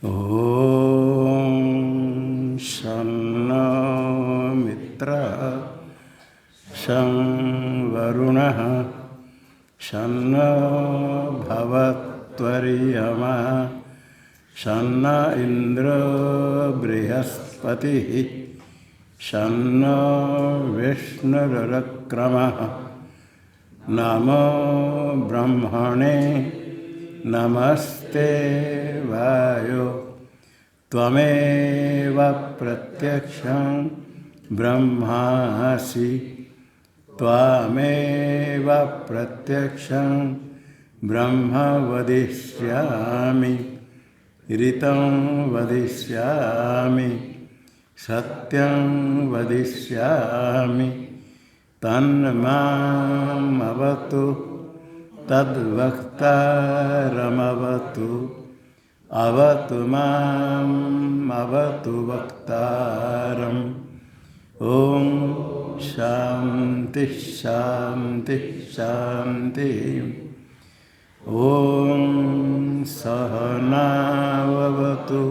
ॐ शन्नो मित्रः शं वरुणः शन्नो भवत्वर्यमा शन्नो इन्द्रो बृहस्पतिः शन्नो विष्णुरुक्रमः नमो ब्रह्मणे नमस्ते वायो त्वमेव प्रत्यक्षं ब्रह्मासि त्वमेव प्रत्यक्षं ब्रह्म वदिष्यामि ऋतं वदिष्यामि सत्यं वदिष्यामि तन्मामवतु तद्वक्तारमवतु अवतु माम् अवतु वक्तारम्। ॐ शान्ति शान्ति शान्ति। ॐ सहनाववतु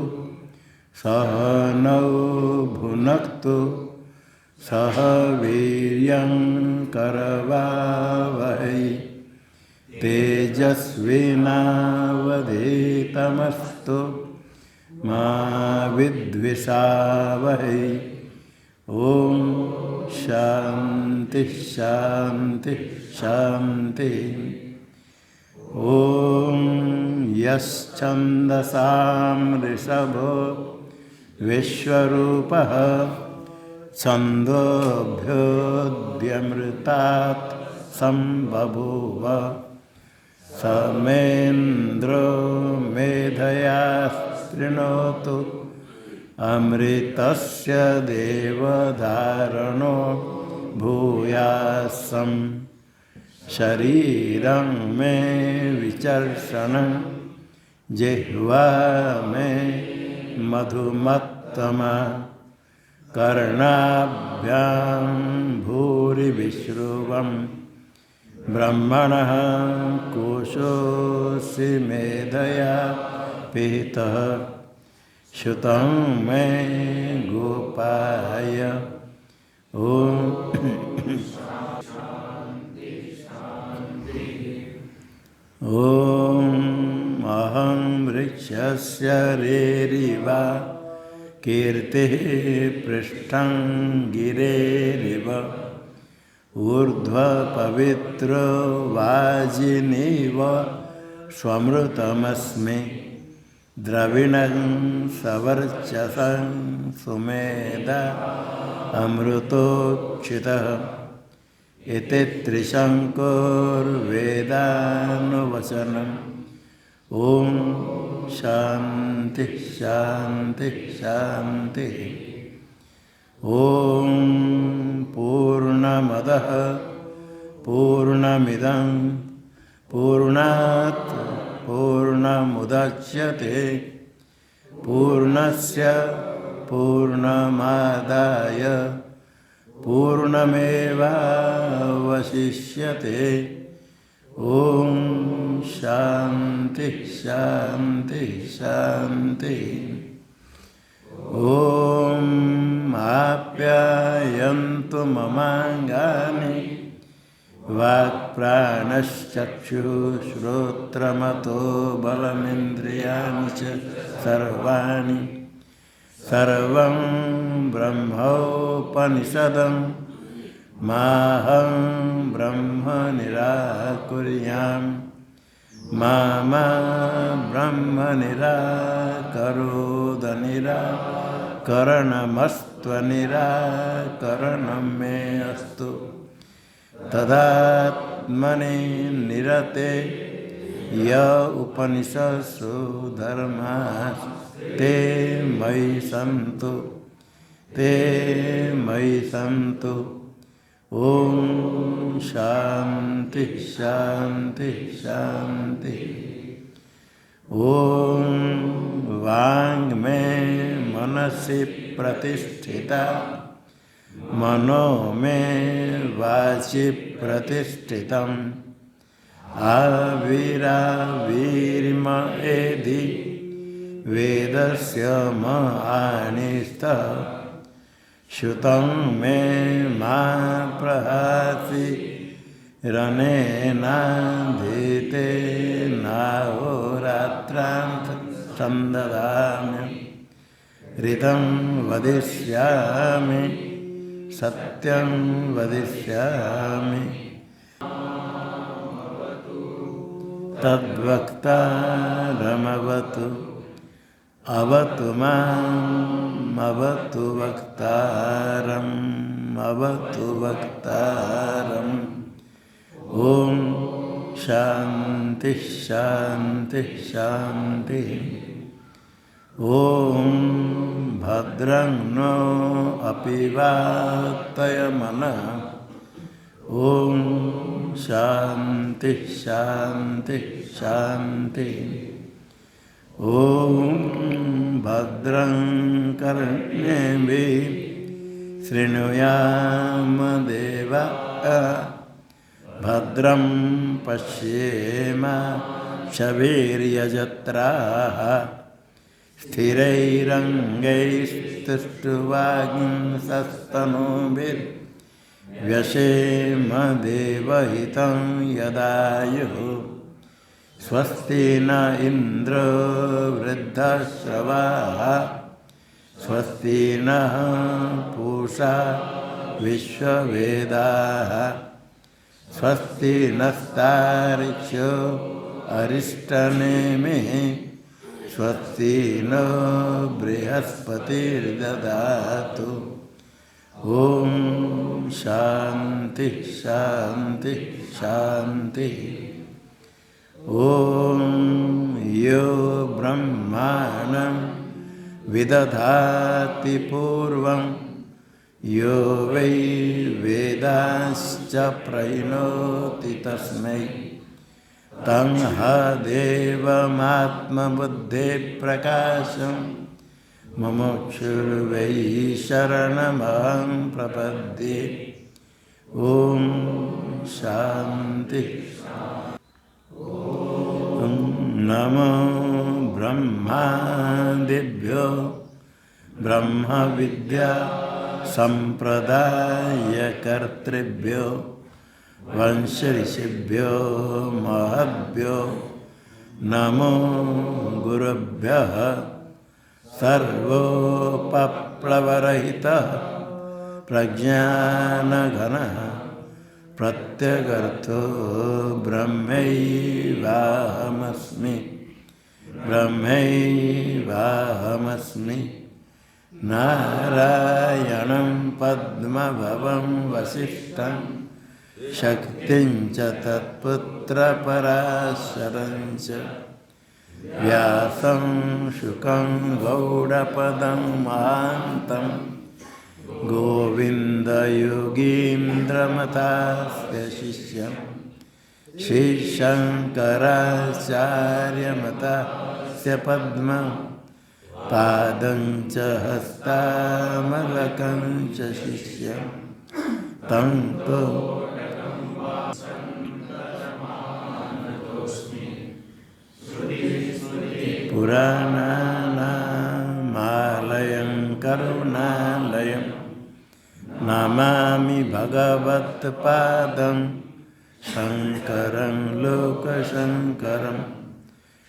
सहनौ भुनक्तु सह वीर्यं करवावहै तेजस्विनावधीतमस्तु मा विद्विषावहै। ॐ शान्ति शान्ति शान्ति। ॐ यश्छन्दसां ऋषभो विश्वरूपः छन्दोभ्योऽद्यमृतात् सम्बभूव समेन्द्रो मेधया शृणोतु अमृतस्य देवधारणो भूयासं शरीरं मे विचर्षणं जिह्वा मे मधुमत्तमा कर्णाभ्यां भूरिविश्रुवं ब्रह्मणः कोशोऽसि मेधया पिहितः श्रुतं मे गोपाय। ॐ अहं वृक्षस्य रेरिवा कीर्तिः पृष्ठं गिरेरिव ऊर्ध्वपवित्रो वाजिनीव स्वमृतमस्मि द्रविणं सवर्चसं सुमेधा अमृतोक्षितः इति त्रिशङ्कुर्वेदानुवचनम्। ॐ शान्ति शान्ति शान्ति। ॐ पूर्णमदः पूर्णमिदं पूर्णात् पूर्णमुदच्यते पूर्णस्य पूर्णमादाय पूर्णमेवावशिष्यते। ॐ शान्ति शान्ति शान्ति। ॐ आप्यायन्तु ममाङ्गानि वाक्प्राणश्चक्षुश्रोत्रमतो बलमिन्द्रियाणि च सर्वाणि सर्वं ब्रह्मोपनिषदं माहं ब्रह्म निराकुर्याम् मा ब्रह्म निराकरोद निराकरणमस्त्वनिराकरणं मे अस्तु तदात्मनि निरते य उपनिषत्सु धर्मास्ते मयि सन्तु। ॐ शान्ति शान्ति शान्ति। ॐ वाङ्मे मनसि प्रतिष्ठिता मनो मे वाचि प्रतिष्ठितम् आविरावीर्म एधि वेदस्य महानिस्तः श्रुतं मे मा प्रहासि रनेनाधीते नाहोरात्रां संददामि ऋतं वदिष्यामि सत्यं वदिष्यामि तद्वक्तारमवतु अवतु माम् अवतु वक्तारम् अवतु वक्तारम् ओम शांति शांति शांति। ओम भद्रं नो अपि वातयमनः। ओम शांति शांति शांति। ओम भद्रं कर्णेभिः शृणुयाम देवाः भद्रं पश्येम शवीर्यजत्राः स्थिरैरङ्गैस्तुष्ट्वागिंसस्तनूभिर्व्यसेम देवहितं यदायुः स्वस्ति न इन्द्रो वृद्धश्रवाः स्वस्ति नः पूषा विश्ववेदाः स्वस्ति नस्तार्क्ष्यो अरिष्टनेमिः स्वस्ति नो बृहस्पतिर्ददातु। ओम शांति शांति शांति। ओम यो ब्रह्माणं विदधाति पूर्वं यो वै वेदांश्च प्रहिणोति तस्मै तं देवमात्मबुद्धिप्रकाशं मुमुक्षुर्वै शरणमहं प्रपद्ये। ओम शांति। नमो ब्रह्मादिभ्यो ब्रह्म विद्या संप्रदायकर्तृभ्यो वंश ऋषिभ्यो महद्भ्यो नमो गुरुभ्यः। सर्वोपप्लवरहितः प्रज्ञानघनः प्रत्यगर्थो ब्रह्मैवाहमस्मि ब्रह्मैवाहमस्मि। नारायणं पद्मभवं वसिष्ठं शक्तिं च तत्पुत्रपराशरं च व्यासं शुकं गौडपदं महान्तं गोविन्दयोगीन्द्रमतास्य शिष्यं श्रीशङ्कराचार्यमतास्य पद्मं पादं च हस्तामलकं च शिष्यं तं तो पुराणानामालयं करुणालयं नमामि भगवत्पादं शङ्करं लोकशङ्करं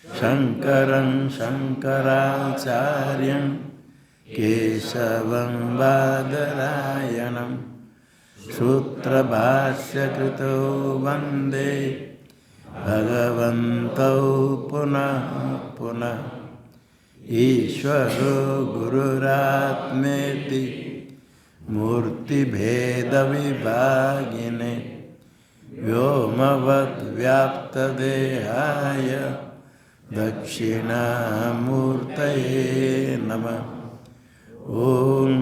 शङ्करं शङ्कराचार्यं केशवं बादरायणं सूत्रभाष्यकृतो वन्दे भगवन्तौ पुनः पुनः। ईश्वरो गुरुरात्मेति मूर्तिभेदविभागिने व्योमवद्व्याप्तदेहाय दक्षिणामूर्तये नमः। ओम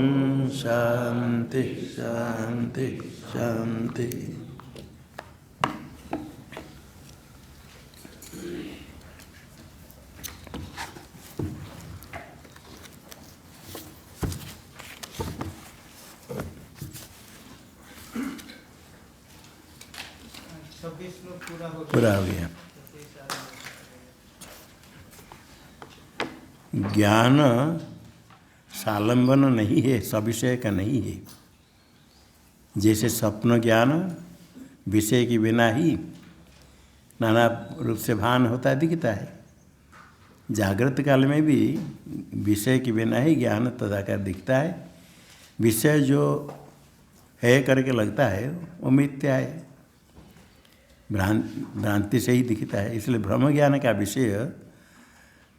शांति शांति शांति। पूरा हो गया। ज्ञान सालंबन नहीं है, सविषय का नहीं है। जैसे स्वप्न ज्ञान विषय के बिना ही नाना रूप से भान होता दिखता है, जागृत काल में भी विषय के बिना ही ज्ञान तदाकार दिखता है। विषय जो है करके लगता है वो मिथ्या है, भ्रांति से ही दिखता है। इसलिए ब्रह्म ज्ञान का विषय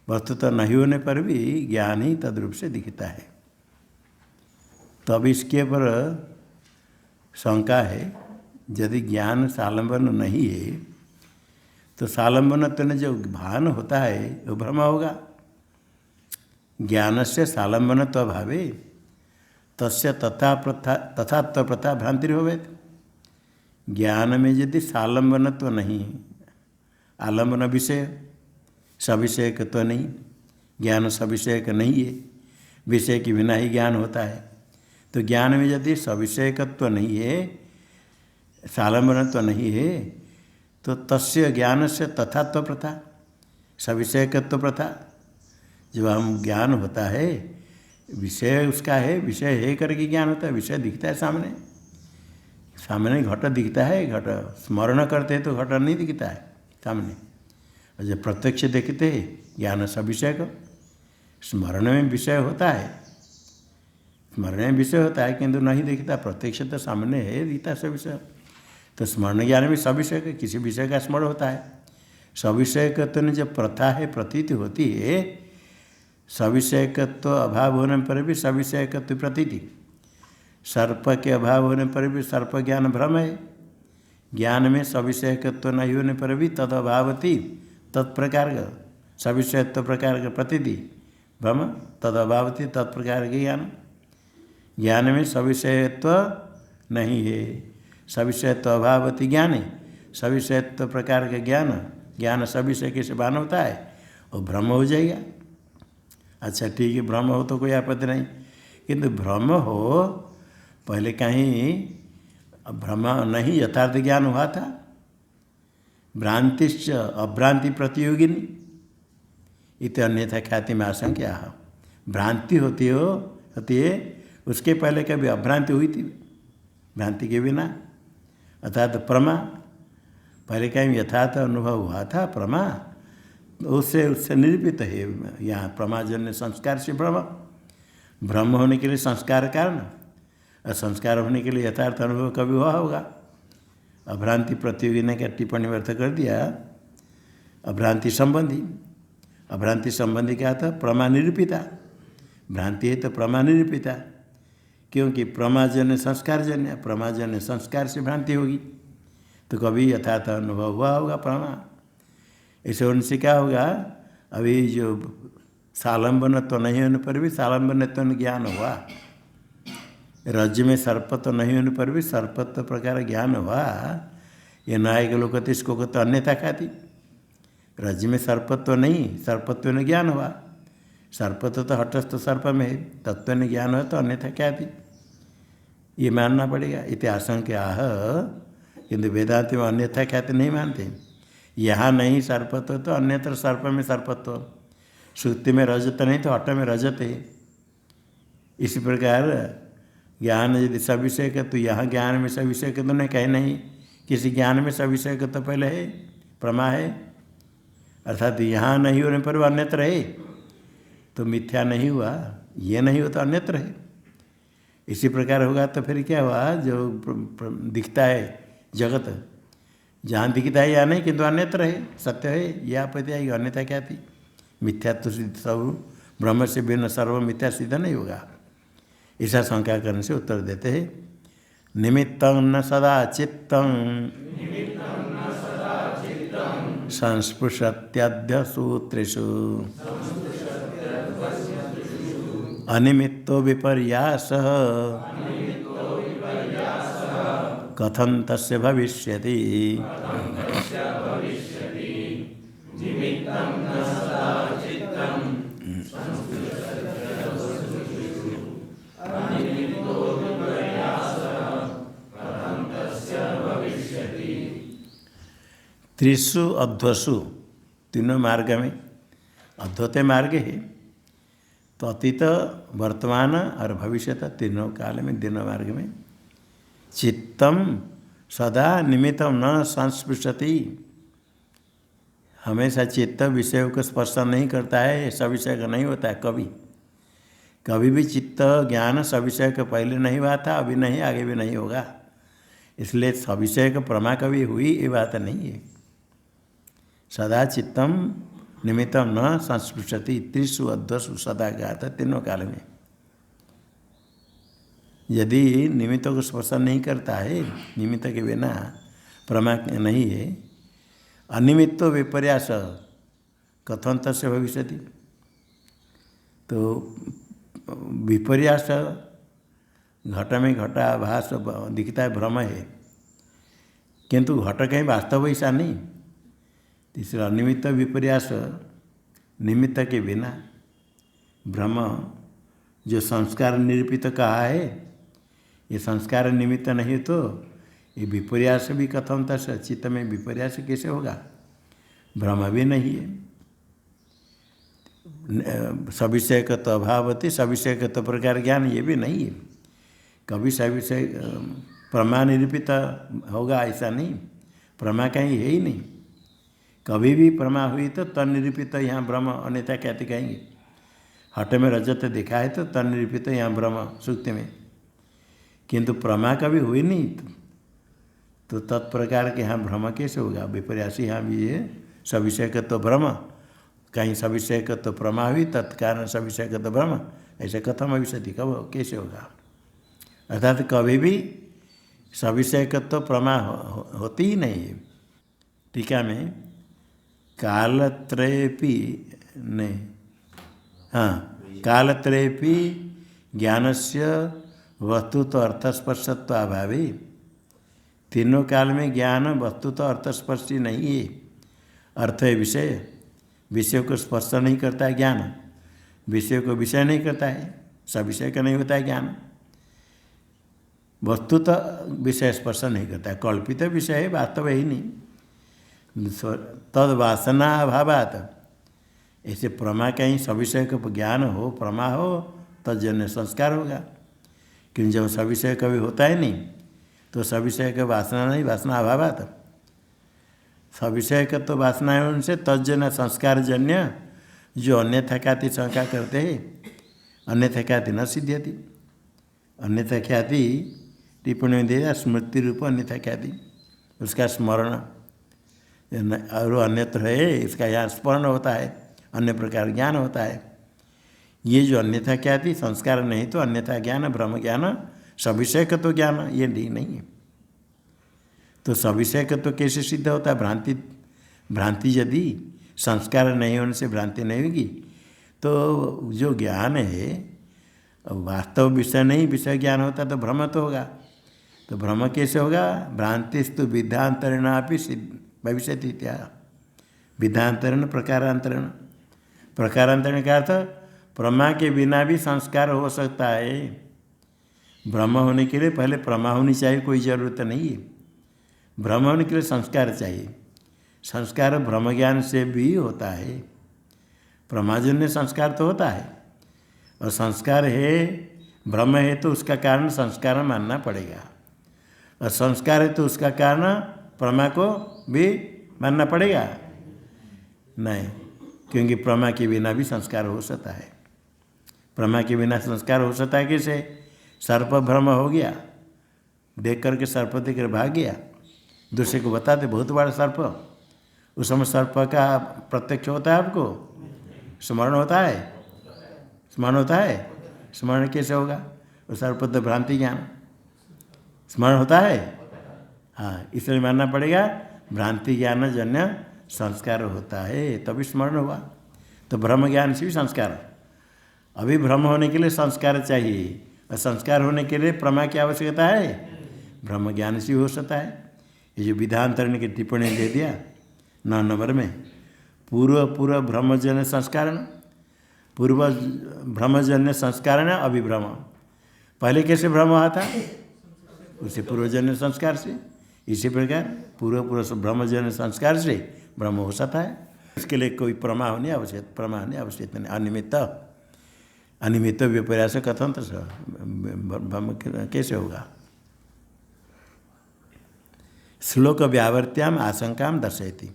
वस्तुतः नहीं होने पर भी ज्ञान ही तद्रूप से दिखता है। तब इसके पर शंका है, यदि ज्ञान सालंबन नहीं है तो सालंबनत्व में जो भान होता है वो भ्रम होगा। ज्ञान से सालंबनत्व भावे तस्य तथात्व प्रथा भ्रांति होवेत। ज्ञान में यदि सालंबनत्व नहीं, आलंबन विषय सविषयक तो नहीं, ज्ञान सविषयक नहीं है, विषय के बिना ही ज्ञान होता है। तो ज्ञान में यदि सविषयकत्व नहीं है, सालंबनत्व नहीं है, तो तस्य ज्ञान से तथात्व प्रथा, सविषयकत्व प्रथा, जब हम ज्ञान होता है विषय उसका है, विषय है करके ज्ञान होता है, विषय दिखता है सामने, सामने घट दिखता है, घट स्मरण करते हैं तो घट नहीं दिखता है सामने। और जब प्रत्यक्ष देखते हैं ज्ञान सविषय को, स्मरण में विषय होता है, स्मरण में विषय होता है किंतु नहीं दिखता, प्रत्यक्ष तो सामने है, दिखता है सविषय। तो स्मरण ज्ञान में सविषय का, किसी विषय का स्मरण होता है। सविषयकत्व में जब प्रथा है, प्रतीति होती है, सविषयकत्व अभाव होने पर भी सविषयकत्व प्रतीति, सर्प के अभाव होने पर भी सर्प ज्ञान भ्रम है। ज्ञान में सविषयकत्व नहीं होने पर भी तद अभावती तत्प्रकार का सविषयत्व प्रकार का प्रतीति भ्रम, तद अभावती तत्प्रकार के ज्ञान। ज्ञान में सविषयत्व नहीं है, सविषयत्व अभावती ज्ञान है, सविषयत्व प्रकार का ज्ञान, ज्ञान सविषय कैसे भान होता है, वो भ्रम हो जाएगा। अच्छा ठीक है, भ्रम हो तो कोई आपत्ति नहीं, किंतु भ्रम हो पहले कहीं भ्रम नहीं, यथार्थ ज्ञान हुआ था। भ्रांतिश्च अभ्रांति प्रतियोगिनी इत अन्यथा ख्याति में आशंका। भ्रांति होती है, उसके पहले कभी अभ्रांति हुई थी, भ्रांति के बिना, अर्थात प्रमा, पहले कहीं यथार्थ अनुभव हुआ था प्रमा, उससे निरूपित है यहाँ प्रमाजन्य संस्कार से भ्रम। भ्रम होने के लिए संस्कार कारण, और संस्कार होने के लिए यथार्थ अनुभव कभी हुआ होगा। अभ्रांति प्रतियोगी ने क्या टिप्पणी व्यर्थ कर दिया, अभ्रांति संबंधी, अभ्रांति संबंधी क्या था, प्रमा निरूपिता, भ्रांति है तो प्रमा निरूपिता, क्योंकि प्रमाजन्य संस्कारजन्य, प्रमाजन्य संस्कार से भ्रांति होगी, तो कभी यथार्थ अनुभव हुआ होगा प्रमा। ऐसे उनसे क्या होगा, अभी जो सालंबन तो नहीं होने पर भी सालंबन ज्ञान हुआ, रज्जु में सर्पत्व नहीं होने पर भी सर्पत्व प्रकार ज्ञान हुआ। ये न्याय के लोग कहते इसको तो अन्यथा खाती, रज्जु में सर्पत्व नहीं, सर्पत्व ने ज्ञान हुआ, सर्पत्व तो हटस्थ सर्प में है, तत्व ने ज्ञान हो तो अन्यथा क्या थी, ये मानना पड़ेगा। इति आशंका आह, किंतु वेदांत में अन्यथा ख्याति नहीं मानते। यहाँ नहीं सर्पत्व तो अन्यत्र सर्प में सर्पत्व, श्रुति में रजत नहीं तो हट में रजत है। इसी प्रकार ज्ञान यदि सविषय का, तो यहाँ ज्ञान में सविषय का तो नहीं, कहे नहीं, किसी ज्ञान में सविषय का तो पहले है, प्रमा है, अर्थात यहाँ नहीं होने पर वह अन्यत्र है, तो मिथ्या नहीं हुआ, ये नहीं हो तो अन्यत्र है। इसी प्रकार होगा तो फिर क्या हुआ, जो दिखता है जगत, जहाँ दिखता है या नहीं किंतु अन्यत्र है, सत्य है, यह आपत्ति आएगी, अन्यथा क्या थी, मिथ्या तो सब ब्रह्म से भिन्न सर्व मिथ्या सिद्ध नहीं होगा। ऐसा शंका करने से उत्तर देते हैं, निमित्तं न सदा चित्तं संस्पृशत्याद्य सूत्रेषु अनिमित्तो विपर्यासः कथं तस्य भविष्यति। त्रिषु अध्वसु, तीनों मार्ग में, अध्वते मार्ग है, तो अतीत, वर्तमान और भविष्य तीनों काल में, तीनों मार्ग में चित्तम सदा निमित्तम न संस्पृशति। हमेशा चित्त विषय को स्पर्श नहीं करता है, सविषय का नहीं होता है। कभी भी चित्त ज्ञान सविषय के पहले नहीं हुआ था, अभी नहीं, आगे भी नहीं होगा। इसलिए सविषय का प्रमा कभी हुई ये बात नहीं है। सदा चित्तम निमित्तम न संस्पृशति, त्रिषु अध्वसु सदा का था तीनों काल में। यदि निमित्त को स्पर्श नहीं करता है, निमित्त के बिना प्रमा नहीं है, अनिमित्तो विपर्यास कथन तस्य भविष्यति। तो विपर्यास घट में घटाभास दिखता है, भ्रम है, किंतु घट कहीं वास्तव ऐसा नहीं। तीसरा अनिमित्त विपर्यास, निमित्त के बिना भ्रम, जो संस्कार निरूपित कहा है, ये संस्कार निमित्त नहीं तो ये विपर्यास भी कथम तस्, चित्त में विपर्यास कैसे होगा? भ्रम भी नहीं है। सविषयकत्व अभावती, सविषयकत्व प्रकार ज्ञान ये भी नहीं है। कभी सविषय प्रमा निरूपित होगा ऐसा नहीं, प्रमा कहीं है ही नहीं। कभी भी प्रमा हुई तो तन्निरूपित यहाँ ब्रह्म, अन्यथा कहते कहेंगे। हट में रजत देखा है तो तन्निरूपित यहाँ ब्रह्म सुक्ति में, किंतु प्रमा कभी हुई नहीं तो तत्प्रकार के यहाँ भ्रम कैसे होगा? विपर्यासी यहाँ भी है सविषयकत्व भ्रम, कहीं सविषयकत्व प्रमा हुई तत्कारण सविषयकत्व भ्रम, ऐसे कथम भविष्यति, कब कैसे होगा? अर्थात कभी भी सविषयकत्व प्रमा होती ही नहीं है। टीका में कालत्रयेपि नहीं, हाँ, कालत्रयेपि ज्ञानस्य वस्तु तो अर्थस्पर्शत्व अभावी। तीनों काल में ज्ञान वस्तु तो अर्थस्पर्शी नहीं है। अर्थ है विषय, विषय को स्पर्श नहीं करता है ज्ञान, विषय को विषय नहीं करता है, सब विषय का नहीं होता है ज्ञान। वस्तु तो विषय स्पर्श नहीं करता है, कल्पित विषय है, वास्तव ही नहीं। तद वासना अभावात, ऐसे प्रमा कहीं सविषय का ज्ञान हो, प्रमा हो, तजन्य संस्कार होगा। क्योंकि जब सविषय कभी होता है नहीं तो सविषय का वासना नहीं, वासना अभावात। सविषय का तो वासना है उनसे, तजन्य संस्कार जन्य जो अन्यथा ख्याति शंका करते हैं, अन्यथा ख्याति न सिद्ध्यति। अन्यथा ख्याति टिप्पणी में दिया स्मृति रूप अन्यथा ख्याति, उसका स्मरण और अन्यत्र है, इसका यहाँ स्मरण होता है, अन्य प्रकार ज्ञान होता है। ये जो अन्यथा ख्याति संस्कार नहीं तो अन्यथा ज्ञान, ब्रह्म ज्ञान, सविषय का तो ज्ञान ये नहीं है। तो सविषय का तो कैसे सिद्ध होता है? भ्रांति यदि संस्कार नहीं होने से भ्रांति नहीं होगी तो जो ज्ञान है वास्तव विषय नहीं, विषय ज्ञान होता तो भ्रम तो होगा। तो भ्रम कैसे होगा? भ्रांतिस्तु विधांतरेणापि भविष्यति इत्यादि। विधांतरण प्रकारांतरण, प्रकारांतरण का अर्थ प्रमा के बिना भी संस्कार हो सकता है। ब्रह्म होने के लिए पहले प्रमा होनी चाहिए, कोई ज़रूरत नहीं है। ब्रह्म होने के लिए संस्कार चाहिए। संस्कार ब्रह्म ज्ञान से भी होता है, प्रमाजन्य संस्कार तो होता है। और संस्कार है, ब्रह्म है तो उसका कारण संस्कार मानना पड़ेगा, और संस्कार है तो उसका कारण प्रमा को भी मानना पड़ेगा नहीं, क्योंकि प्रमा के बिना भी संस्कार हो सकता है। प्रमा के बिना संस्कार हो सकता है कैसे? सर्प भ्रम हो गया, देख करके सर्प देख कर भाग गया, दूसरे को बताते बहुत बड़ा सर्प, उस समय सर्प का प्रत्यक्ष होता है, आपको स्मरण होता है? स्मरण होता है? स्मरण कैसे होगा? वो सर्प तो भ्रांति ज्ञान, स्मरण होता है? हाँ, इसलिए मानना पड़ेगा भ्रांति ज्ञान जन्य संस्कार होता है तभी स्मरण हुआ। तो ब्रह्म ज्ञान से भी संस्कार, अभी भ्रम होने के लिए संस्कार चाहिए, और संस्कार होने के लिए प्रमा की आवश्यकता है, ब्रह्म ज्ञान से हो सकता है। ये जो विधांतरण की टिप्पणी दे दिया 9 नंबर में, पूर्व ब्रह्मजन्य संस्कारण, पूर्व ब्रह्मजन्य संस्कारण अभिभ्रम। पहले कैसे भ्रम हुआ था? उसे पूर्वजन्य संस्कार से। इसी प्रकार पूर्व ब्रह्मजन्य संस्कार से ब्रह्म हो सकता है। इसके लिए कोई प्रमा होने आवश्यक नहीं, अनिमित्त। अनिमित्त विपर्यास कथन तो ब्रह्म कैसे होगा। श्लोक व्यावर्त्याम आशंका दर्शयति।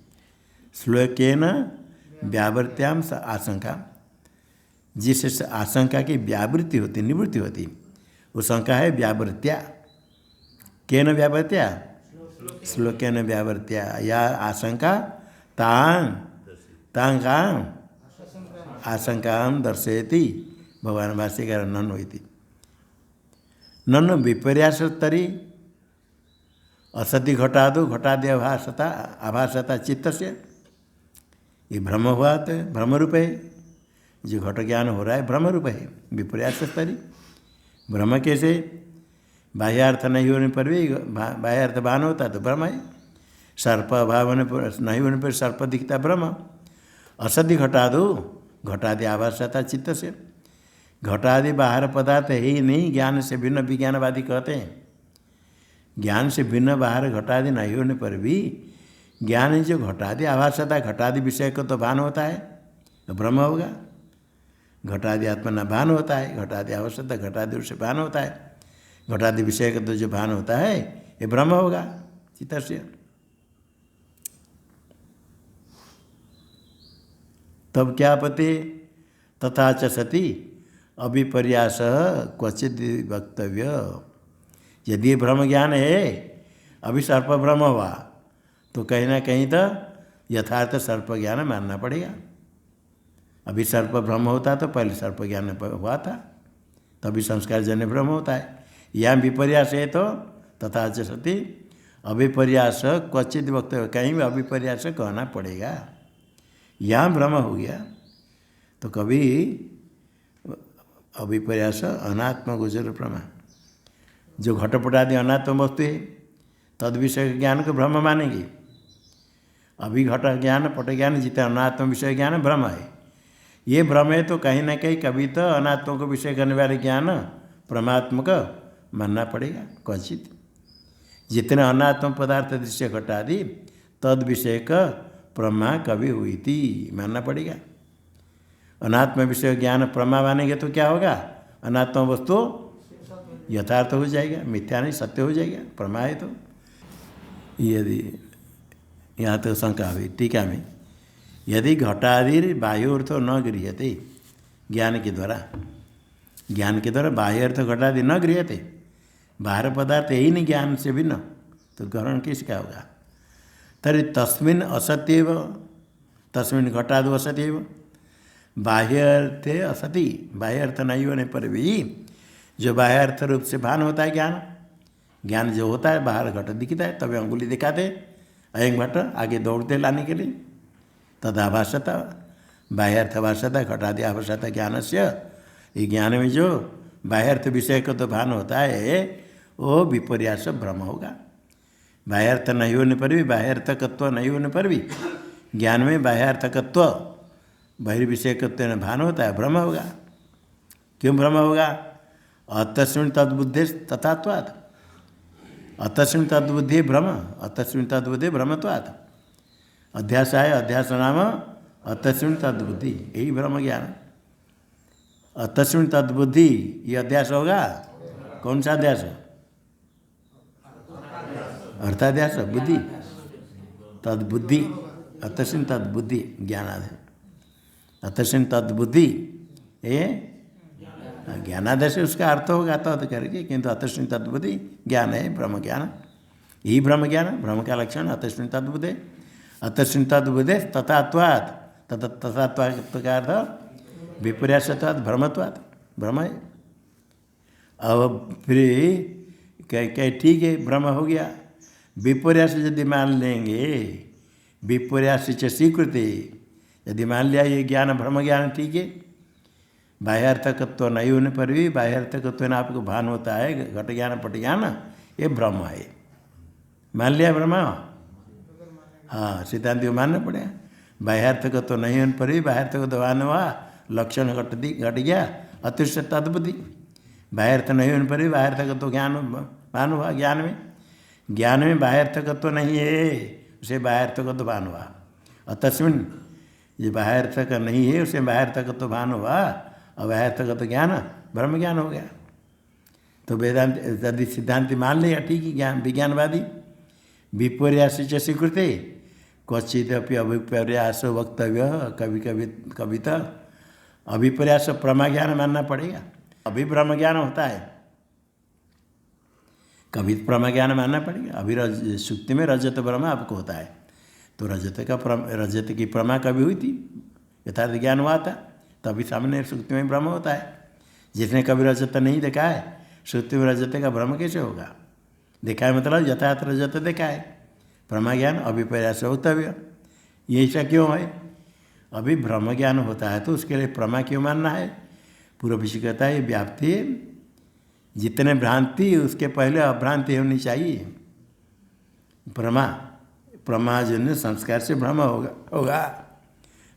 श्लोकेन व्यावर्त्याम आशंका, जिस आशंका की व्यावृत्ति होती, निवृत्ति होती, वो शंका है व्यावृत्या। केन व्यावृत्या? श्लोकेन व्यावृत्या। या आशंका तांग तांग आशंका दर्शयति। भगवान भाष्यकार नन होती नन विपर्यासोत्तरी असति घटादो घटादि आभासता चित्त से। ये भ्रम हुआ तो भ्रम रूप है, जो घट ज्ञान हो रहा है भ्रम रूप है, विपर्यासोत्तरी। भ्रम कैसे? बाह्यार्थ नहीं होने पर भी बाह्यार्थ भान होता तो भ्रम है। सर्प अभाव होने पर नहीं होने पर सर्प दिखता भ्रम। असति घटादो घटादि आभासता चित्त से। घटादि बाहर पदार्थ है ही नहीं, ज्ञान से भिन्न विज्ञानवादी कहते हैं। ज्ञान से भिन्न बाहर घटादि नहीं होने पर भी ज्ञान जो घटादि आभासता, घटादि विषय को तो भान होता है, तो भ्रम होगा। घटादि आत्मा न भान होता है, घटादि आभासता घटादि रूप से भान होता है, घटादि विषय का तो जो भान होता है ये भ्रम होगा चित्त से। तब क्या पते? तथा च सति अभिपर्यास क्वचित वक्तव्य। यदि भ्रम ज्ञान है, अभी सर्प भ्रम हुआ तो कहीं ना कहीं तो यथार्थ सर्प ज्ञान मानना पड़ेगा। अभी सर्प भ्रम होता तो पहले सर्प ज्ञान हुआ था, तभी संस्कार जन्य भ्रम होता है। यहाँ विपर्यास है तो तथा च सति अभिपर्यास क्वचित वक्तव्य, कहीं भी अभिपर्यास कहना पड़ेगा। यहाँ भ्रम हो गया तो कभी अभिपर्यास अनात्म गोचर प्रमा, जो घटपटादि अनात्म वस्तु है तद विषय ज्ञान को भ्रम मानेंगे। अभी घट ज्ञान पट ज्ञान जितना अनात्म विषय ज्ञान भ्रम है, ये भ्रम है तो कहीं ना कहीं कभी तो अनात्म को विषय करने वाले ज्ञान परमात्म का मानना पड़ेगा। क्वचित जितने अनात्म पदार्थ दृश्य घटादि तद विषय का प्रमा कभी हुई थी मानना पड़ेगा। अनात्म विषय ज्ञान प्रमा मानेंगे तो क्या होगा? अनात्म वस्तु यथार्थ हो जाएगा, मिथ्या नहीं सत्य हो जाएगा, प्रमा है तो। यदि यहाँ तो शंका हुई टीका में, यदि घटादि बाह्योर्थ न गृह्यते, ज्ञान के द्वारा बाह्यर्थ घटादि न गृह्यते, बाहर पदार्थ यही नहीं ज्ञान से भिन्न, तो ग्रहण किसका होगा? तरी तस्मिन् असत्येव, तस्मिन् घटादो असत्येव। बाह्यर्थे असति, बाह्यर्थ नहीं होने पर भी जो बाह्यर्थ रूप से भान होता है ज्ञान, ज्ञान जो होता है बाहर घट दिखता है, तभी अंगुली दिखाते अयंग घट आगे दौड़ते लाने के लिए। तदाभासता बाह्यर्थ भाषता घटादि आभासता ज्ञान से, ये ज्ञान में जो बाह्यर्थ विषय को तो भान होता है वो विपर्यास भ्रम होगा। बाह्यर्थ नहीं होने पर भी, बाह्यर्थकत्व नहीं होने पर भी ज्ञान में बाह्यर्थकत्व बहिर्विषयकत्व भान होता है, भ्रम होगा। क्यों भ्रम होगा? अतस्मिन् तद्बुद्धे तथात्वात्, अतस्मिन् तद्बुद्धि भ्रम, अतस्मिन् तद्बुद्धि भ्रमत्वात्। अध्यास है, अध्यास नाम अतस्मिन् तद्बुद्धि, यही ब्रह्म ज्ञान। अतस्मिन् तद्बुद्धि ये अध्यास होगा। कौन सा अध्यास? अर्थाध्यास, बुद्धि, तद्बुद्धि, अतस्मिन् तद्बुद्धि ज्ञानाद, अतस्मिन् तद्बुद्धि ये ज्ञानादेश उसका अर्थ होगा तद करके, किंतु अतस्मिन् तद्बुद्धि ज्ञान है, ब्रह्म ज्ञान, यही ब्रह्म ज्ञान, ब्रह्म का लक्षण अतस्मिन् तद्बुद्धे। अतस्मिन् तद्बुद्धे तथात्वात्, तथात्वात् का अर्थ विपर्यासत्वात् भ्रमत्वात्, भ्रम है। अब फिर क्या ठीक है भ्रम हो गया, विपर्यास यदि मान लेंगे, विपर्यास से स्वीकृति यदि मान लिया ये ज्ञान भ्रम ज्ञान ठीक है, बाह्यार्थकत्व नहीं होने पर भी बाह्यार्थकत्व में आपको भान होता है, घट ज्ञान पट ज्ञान ये ब्रह्म है, मान लिया ब्रह्म। हाँ, सिद्धांत को मानना पड़ेगा। बाह्यार्थकत्व नहीं होने पर भी बाह्यार्थकत्व भान हुआ, लक्षण घट गया, अतिष्ठ तद्बुद्धि। बाह्यार्थ नहीं होने पर भी बाह्यार्थकत्व ज्ञान भान हुआ, ज्ञान में बाह्यार्थकत्व नहीं है, उसे बाह्यार्थकत्व भान हुआ। अतस्मिन् ये बाह्यार्थ का नहीं है, उसे बाह्यार्थकत्व भान हुआ, अव्याहतगत ज्ञान ब्रह्म ज्ञान हो गया। तो वेदांत यदि सिद्धांत मान लेगा ठीक ही, ज्ञान विज्ञानवादी विपर्यास स्वीकृते क्वचिदपि अभिपर्यास वक्तव्य, कभी कभी कविता अभिपर्यास प्रमा ज्ञान मानना पड़ेगा। अभी ब्रह्म ज्ञान होता है, कभी प्रमा ज्ञान मानना पड़ेगा। अभी सुक्ति में रजत ब्रह्म आपको होता है, तो रजत की प्रमा कभी हुई थी, यथार्थ ज्ञान हुआ था, तभी सामने सुक्ति में ब्रह्म होता है। जिसने कभी रजत नहीं देखा है, सुक्ति में रजत का ब्रह्म कैसे होगा? देखा है मतलब यथार्थ रजत देखा है। प्रमा ज्ञान अभिपर्यास वक्तव्य, ये ऐसा क्यों है? अभी ब्रह्म ज्ञान होता है तो उसके लिए प्रमा क्यों मानना है? पूर्व विषय कहता है व्याप्ति, जितने भ्रांति उसके पहले अभ्रांति होनी चाहिए। प्रमाजन्य संस्कार से भ्रम होगा।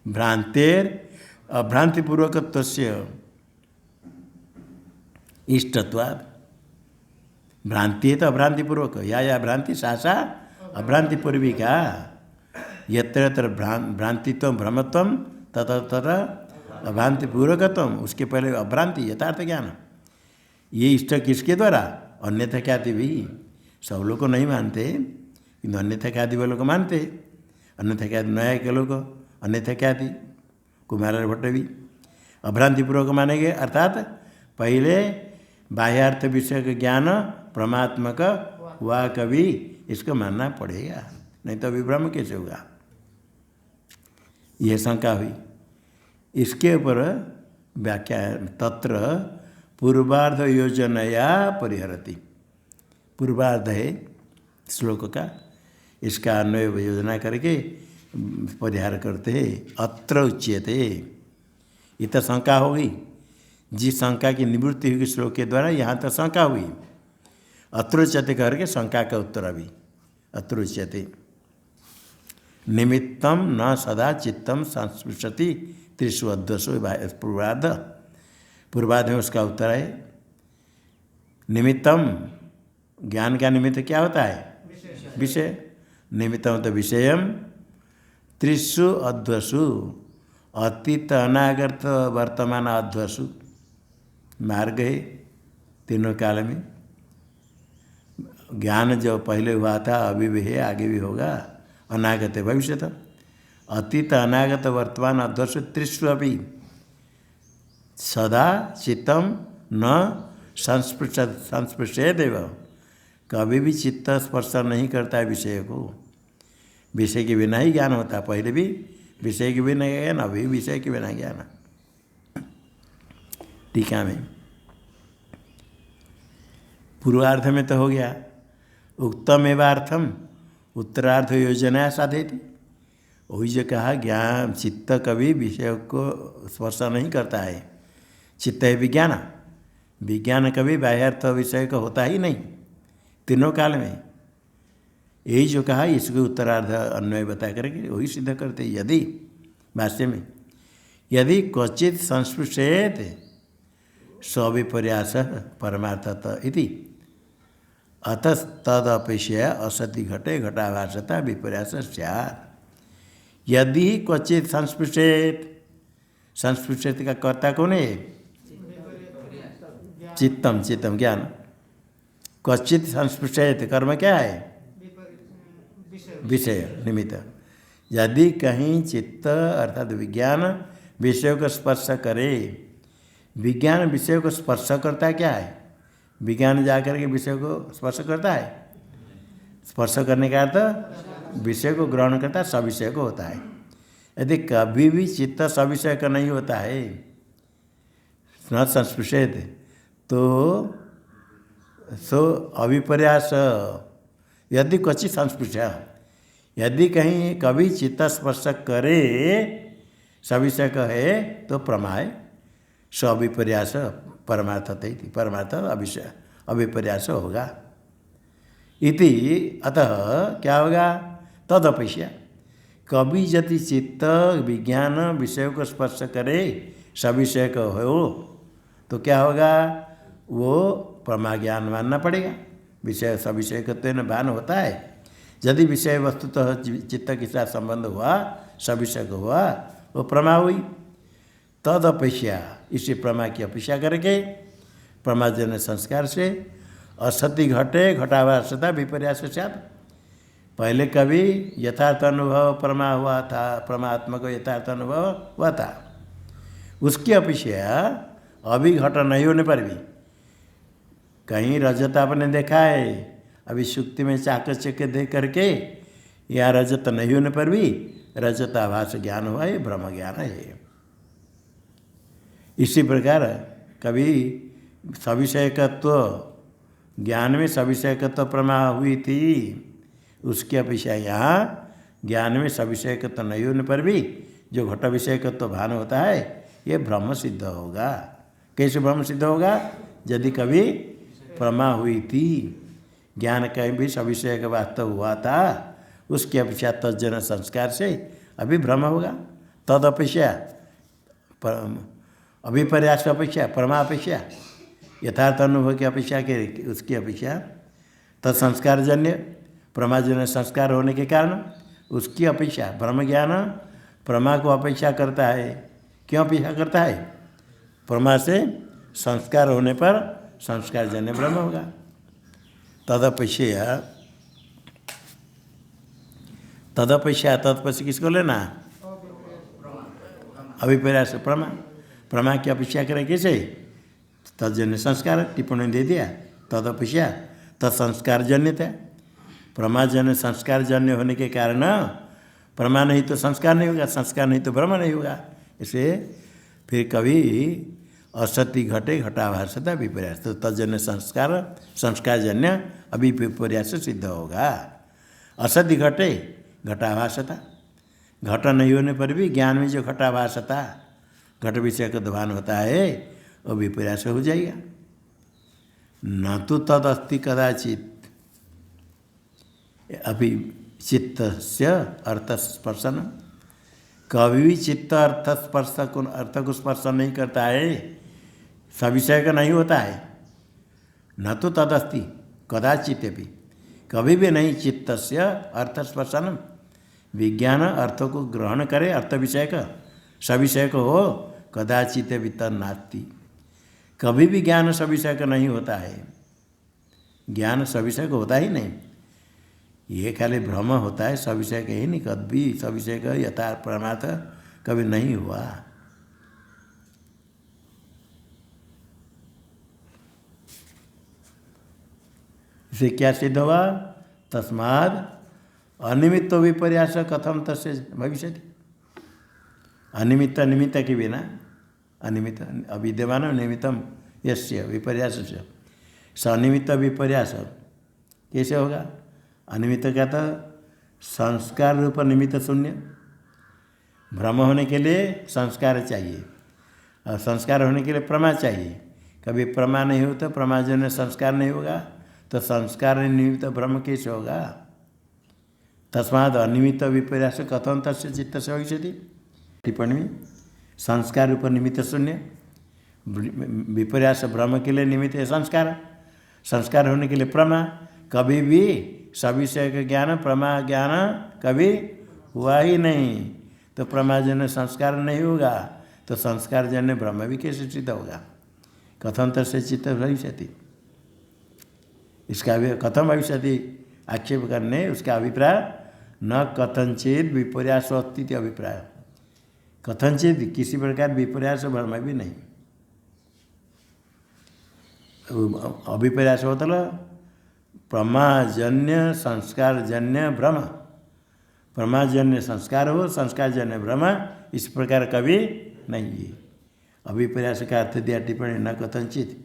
भ्रांतेर अभ्रांतिपूर्वकत्व इष्टत्वाद। भ्रांति है तो अभ्रांतिपूर्वक, या भ्रांति सासा अभ्रांतिपूर्विका। यत्र यत्र भ्रांतित्व भ्रमत्व तथा तथा अभ्रांतिपूर्वकत्व, उसके पहले अभ्रांति यथार्थ ज्ञान। ये इष्ट किसके द्वारा? अन्यथा ख्याति भी। सब लोग को नहीं मानते किंतु अन्यथा ख्याति वालों को मानते। अन्यथा ख्याति न्याय के लोग अन्यथा ख्याति कुमार भट्ट भी अभ्रांतिपूर्वक मानेंगे, अर्थात पहले बाह्यार्थ विषय का ज्ञान परमात्मक हुआ कभी, इसको मानना पड़ेगा, नहीं तो अभी ब्रह्म कैसे होगा? यह शंका हुई। इसके ऊपर व्याख्या तत्र पूर्वार्ध योजनया परिहरति। पूर्वार्ध है श्लोक का, इसका अन्वय योजना करके परिहार करते हैं। अत्र उच्यते, इत शंका होगी, जिस शंका की निवृत्ति हुई श्लोक के द्वारा, यहाँ तक शंका हुई। अत्र उच्यते करके शंका का उत्तर अभी। अत्र उच्यते निमित्तम न सदा चित्तम संस्पृशति त्रिषु अद्वसु पूर्वार्ध। पूर्वार्ध में उसका उत्तर है निमित्तम, ज्ञान का निमित्त क्या होता है? विषय। निमित्तम तो विषयम त्रिषु अध्वसु, अतीत अनागत वर्तमान अध्वसु, मार्ग है तीनों काल में। ज्ञान जो पहले हुआ था अभी भी है, आगे भी होगा, अनागत है भविष्य था। अतीत अनागत वर्तमान अध्वसु त्रिषु अभी सदा चित्तम न संस्पृशेदेव, कभी भी चित्त स्पर्श नहीं करता है विषय को। विषय के बिना ही ज्ञान होता है, पहले भी विषय के बिना ज्ञान, अभी विषय के बिना ज्ञान। टीका में पूर्वार्ध में तो हो गया, उक्तम एवार्थम उत्तरार्ध योजना साधेति। वही जो कहा ज्ञान चित्त कभी विषय को स्पर्श नहीं करता है। चित्त है विज्ञान, विज्ञान कभी बाह्यार्थ विषय का होता ही नहीं तीनों काल में। यही जो कहा इसको उत्तरार्ध अन्वय बता करके वही सिद्ध करते। यदि भाष्य में यदि क्वचित संस्पृशेत स्विपर्यास परमार्थत इति अतः तदपेक्षया असति घटे घटाभासता विपर्यास स्यात्। यदि क्वचित संस्पृशेत, संस्पृशेत का कर्ता कौन है? चित्तम, चित्तम ज्ञान। क्वचित संस्पृशेत कर्म क्या है? विषय निमित्त। यदि कहीं चित्त अर्थात विज्ञान विषय को स्पर्श करे, विज्ञान विषय को स्पर्श करता है क्या है? विज्ञान जाकर के विषय को स्पर्श करता है। स्पर्श करने का अर्थ विषय को ग्रहण करता है, सविषय को होता है। यदि कभी भी चित्त सविषय का नहीं होता है, न संस्पृशेत, तो सो अविपर्यास। यदि क्वचित संस्पृश, यदि कहीं कभी चित्त स्पर्श करे सविषय का है तो प्रमा है। स्विपर्यास परमार्थत इति, परमार्थ अविपर्यास होगा। इति अतः क्या होगा? तदपेक्षा कभी यदि चित्त विज्ञान विषय को स्पर्श करे सविषय का हो तो क्या होगा? वो प्रमा ज्ञान मानना पड़ेगा। विषय सविषय का तो न भान होता है। यदि विषय वस्तुतः चित्त के साथ संबंध हुआ, सविषय को हुआ, वो प्रमा हुई। तद अपेक्षा, इसी प्रमा की अपेक्षा करके प्रमाजन्य संस्कार से असति घटे घटाभासता विपर्यास स्यात्। पहले कभी यथार्थ अनुभव प्रमा हुआ था, परमात्मा को यथार्थ अनुभव हुआ था, उसकी अपेक्षा अभी घट नहीं होने पर भी, कहीं रजत आपने देखा है, अभी सुक्ति में चाकच के देख करके यहाँ रजत नहीं होने पर भी रजत आभास ज्ञान हुआ, ये ब्रह्म ज्ञान है। इसी प्रकार कभी सविषयकत्व ज्ञान में सविषयकत्व प्रमा हुई थी, उसकी अपेक्षा यहाँ ज्ञान में सविषयकत्व नहीं होने पर भी जो घट विषयकत्व भान होता है ये ब्रह्म सिद्ध होगा। कैसे ब्रह्म सिद्ध होगा? यदि कभी प्रमा हुई थी, ज्ञान कहीं भी सविषय का वास्तव हुआ था, उसकी अपेक्षा तज्जन संस्कार से अभी भ्रम होगा। तद अपेक्षा अभिपर्यास अपेक्षा प्रमा अपेक्षा यथार्थ अनुभव की अपेक्षा के उसकी अपेक्षा तत्संस्कारजन्य प्रमाजन्य संस्कार होने के कारण उसकी अपेक्षा ब्रह्म ज्ञान प्रमा को अपेक्षा करता है। क्यों अपेक्षा करता है? प्रमा से संस्कार होने पर संस्कारजन्य ब्रह्म होगा। तदपेक्षा तत्पश्य किसको लेना? अभिपर्यास प्रमा। प्रमा की अपेक्षा करें किसे? तजन्य संस्कार। टिप्पणी दे दिया तदपेक्षा तत्संस्कारजन्य था। प्रमाजन्य संस्कारजन्य होने के कारण प्रमा नहीं तो संस्कार नहीं होगा, संस्कार नहीं तो ब्रह्म नहीं होगा। इसे फिर कभी असति घटे घटाभासता विपर्यास, तो तजन्य संस्कार संस्कारजन्य अभी विपर्यास सिद्ध होगा। असति घटे घटाभासता, घट नहीं होने पर भी ज्ञान में जो घटाभासता घट विषय का भान होता है वो विपर्यास हो जाएगा। न तो तद अस्ति कदाचित अभी चित्त से अर्थस्पर्शन, कभी भी चित्त अर्थ को स्पर्श नहीं करता है, सविषय का नहीं होता है। न तो तदस्ति कदाचित भी, कभी भी नहीं चित्त से अर्थस्पर्शन, विज्ञान अर्थ को ग्रहण करे, अर्थ विषय का सविषय को हो, कदाचित भी तन्नास्ति, कभी भी ज्ञान सविषय का नहीं होता है। ज्ञान सविषय का होता ही नहीं, ये खाली भ्रम होता है, सविषय का ही नहीं। कभी सविषय का यथार्थ परमार्थ कभी नहीं हुआ। इसे क्या सिद्ध हुआ? तस्माद् अनिमित्त विपर्यास कथम तस्य भविष्यति। अनिमित्त निमित्त के बिना, अनिमित्त अविद्यमान निमित्तम यस्य विपर्यास से, सनिमित्त विपर्यास कैसे होगा? अनिमित्त का तो संस्कार रूप निमित्त शून्य। भ्रम होने के लिए संस्कार चाहिए और संस्कार होने के लिए प्रमा चाहिए। कभी प्रमा नहीं हो तो प्रमाजन्य संस्कार नहीं होगा, तो संस्कार निमित्त ब्रह्म कैसे होगा? तस्माद् अनिमित्त विपर्यास कथम तस्य चित्त से भविष्यति। टिप्पणी में संस्कार रूप निमित्त शून्य, विपर्यास ब्रह्म के लिए निमित्त है संस्कार, संस्कार होने के लिए प्रमा। कभी भी सविषय का ज्ञान प्रमा ज्ञान कभी हुआ ही नहीं, तो प्रमाजन्य संस्कार नहीं होगा, तो संस्कारजन्य ब्रह्म भी कैसे सिद्ध होगा? कथम तस्य चित्त भविष्यति, इसका कथम भविष्यति आक्षेप करने उसका अभिप्राय न कथनचेत विपर्यास अस्तित्व अभिप्राय। कथनचेत किसी प्रकार विपर्यास ब्रह्म भी नहीं। अभिपर्यास होता प्रमाजन्य संस्कारजन्य ब्रह्म, प्रमाजन्य संस्कार हो संस्कारजन्य ब्रह्म, इस प्रकार कभी नहीं है। अभिपर्यास का अर्थ दिया टिप्पणी न कथनचित,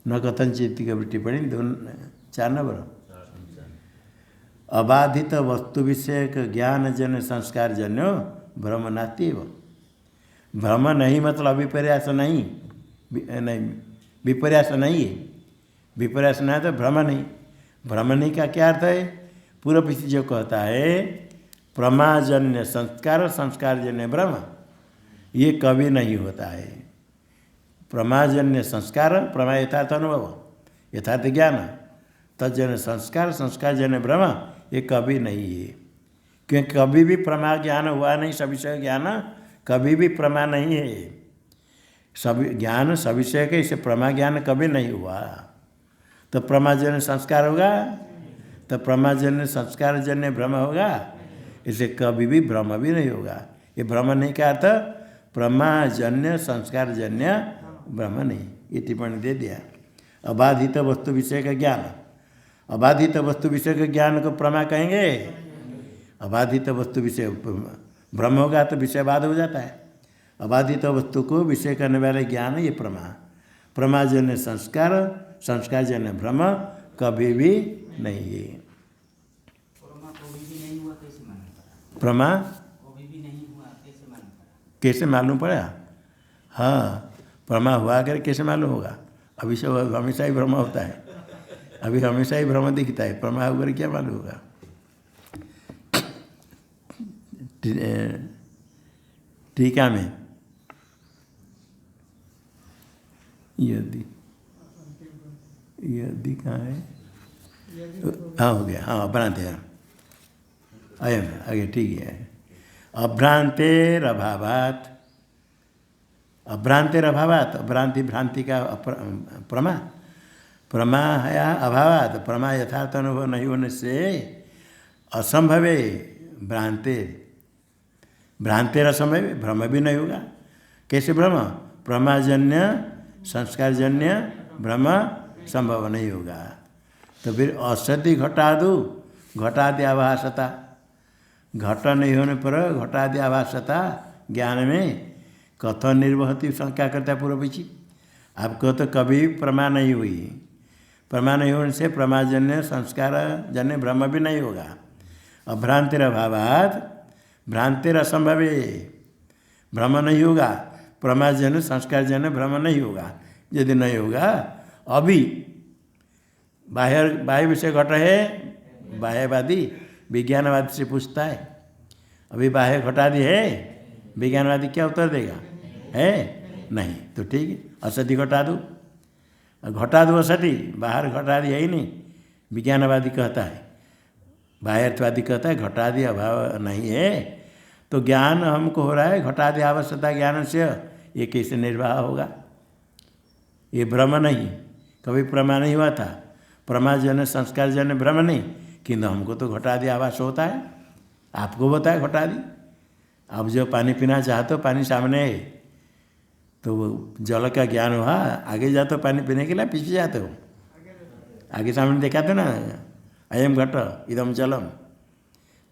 न कथनचित की टिप्पणी 4 नंबर। अबाधित वस्तु विषयक ज्ञानजन्य संस्कारजन्यो ब्रह्म नास्ति। भ्रम नहीं मतलब अभिपर्यास नहीं, विपर्यास नहीं है। विपर्यास नहीं तो भ्रम नहीं। भ्रम नहीं का क्या अर्थ है? पूर्व पीछे जो कहता है प्रमाजन्य संस्कार संस्कारजन्य ब्रह्म, ये कभी नहीं होता है। प्रमाजन्य संस्कार प्रमा यथार्थ अनुभव यथार्थ ज्ञान, तजन्य संस्कार संस्कारजन्य ब्रह्म, ये कभी नहीं है। क्योंकि कभी भी प्रमा ज्ञान हुआ नहीं, सविषय ज्ञान कभी भी प्रमा नहीं है। सभी ज्ञान सविषय के, इसे प्रमा ज्ञान कभी नहीं हुआ। तो प्रमाजन्य संस्कार होगा, तो प्रमाजन्य संस्कार जन्य भ्रम होगा, इसे कभी भी भ्रम भी नहीं होगा। ये भ्रम नहीं क्या अर्थ, प्रमाजन्य संस्कार जन्य भ्रम नहीं, ये टिप्पणी दे दिया। अबाधित वस्तु विषय का ज्ञान, अबाधित वस्तु विषय के ज्ञान को प्रमा कहेंगे। अबाधित वस्तु विषय भ्रम होगा तो विषयवाद हो जाता है। अबाधित वस्तु को विषय करने वाले ज्ञान ये प्रमा। प्रमाजन्य संस्कार, संस्कार जन्य भ्रम कभी भी नहीं है। प्रमा कैसे मालूम पड़ा? हाँ, प्रमा हुआ अगर कैसे मालूम होगा? अभी सब हमेशा ही भ्रम होता है, अभी हमेशा ही भ्रम दिखता है, प्रमा होकर क्या मालूम होगा? टीका में यदि कहाँ है? हाँ हो गया, हाँ भ्रांति है, अयम आगे ठीक है। अभ्रांतेर अभावात, अभ्रांतेर अभावात, भ्रांति भ्रांति का प्रमा, प्रमा है अभावात, प्रमा यथार्थ अनुभव नहीं होने से असंभवे भ्रांतेर, भ्रांतेर असंभव, भ्रम भी नहीं होगा। कैसे भ्रम? प्रमाजन्य संस्कारजन्य भ्रम संभव नहीं होगा। तो फिर असति घटादु, घटादि आभासता, घट नहीं होने पर घटादि आभासता ज्ञान में कथन निर्वहती, शंका करता है पूर्व पीछे। आपको तो कभी प्रमा नहीं हुई, प्रमा नहीं होने से प्रमाजन्य संस्कार जन्य भ्रम भी नहीं होगा। अभ्रांतिर अभावात भ्रांतिर असंभवे, भ्रम नहीं होगा, प्रमाजन्य संस्कारजन्य भ्रम नहीं होगा। यदि नहीं होगा, अभी बाह्य विषय घट है, बाह्यवादी विज्ञानवादी से पूछता है, अभी बाह्य घटादि है, विज्ञानवादी क्या उत्तर देगा? है नहीं, तो ठीक है, असति घटादु, घटादु असति, बाहर घटादि है ही नहीं, विज्ञानवादी कहता है, बाह्यर्थवादी कहता है घटादि अभाव नहीं है, तो ज्ञान हमको हो रहा है घटादि आवश्यकता ज्ञान से, ये कैसे निर्वाह होगा? ये भ्रम नहीं, कभी प्रमा नहीं हुआ था, प्रमाजन्य संस्कारजन्य भ्रम नहीं, किंतु हमको तो घटादि आभास होता है, आपको होता है घटादि। अब जो पानी पीना चाहते हो, पानी सामने है, तो जल का ज्ञान हुआ, आगे जाते हो पानी पीने के लिए, पीछे जाते हो, आगे सामने दिखाते ना, अयम घट इदम जलम,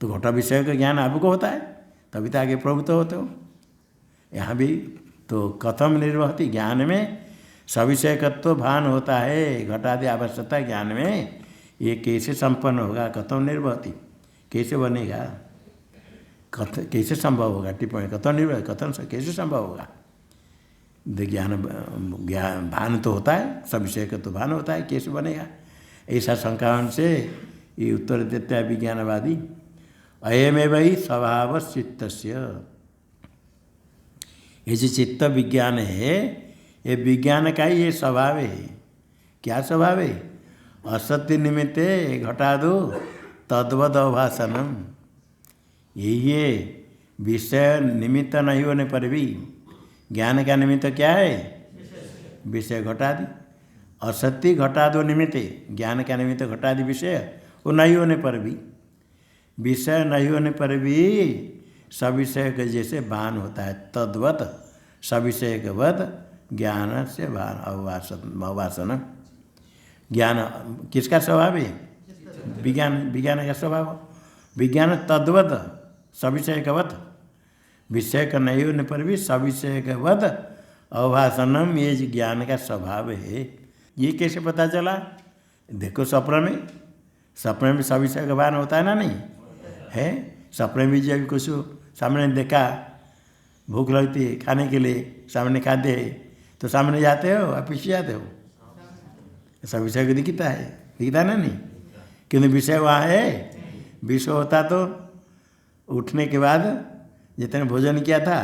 तो घट विषय का ज्ञान आपको होता है, तभी तो आगे प्रभुत्व होते हो। यहाँ भी तो कथम निर्वहती, ज्ञान में सविषयकत्व भान होता है, घटादि आवश्यकता ज्ञान में, ये कैसे संपन्न होगा? कथम निर्वहती, कैसे बनेगा? कैसे संभव होगा? टिप्पणी कथम निर्वह, कथन कैसे संभव होगा? ज्ञान भान तो होता है, सविषयकत्व भान होता है, कैसे बनेगा? ऐसा शंका से ये उत्तर देता है विज्ञानवादी। अयमेव ही स्वभाव चित्तस्य, ये जो चित्त विज्ञान है, ये विज्ञान का ही ये स्वभाव है। क्या स्वभाव है? असत्य निमित्ते घटादो तद्वद अभासनम, यही है। विषय निमित्त नहीं होने पर भी ज्ञान का निमित्त क्या है? विषय घटादि। असत्य घटादो निमित्ते, ज्ञान का निमित्त घटादि विषय, वो नहीं होने पर भी, विषय नहीं होने पर भी सविषय के जैसे भान होता है, तद्वत सविषय के वत ज्ञान से भान अवभाषण। ज्ञान किसका स्वभाव है? विज्ञान का स्वभाव। विज्ञान तद्वत सविषय का वत, विषय का नहीं होने पर भी सविषय का वत अवभाषणम, ये ज्ञान का स्वभाव है। ये कैसे पता चला? देखो सपने में सविषय का भान होता है ना, नहीं है? सपने में जब कुछ सामने देखा, भूख लगती है खाने के लिए, सामने खाते हैं तो सामने जाते हो और पीछे जाते हो, सब विषय को दिखता है ना, नहीं? क्योंकि विषय वहाँ है। विषय होता तो उठने के बाद जितने भोजन किया था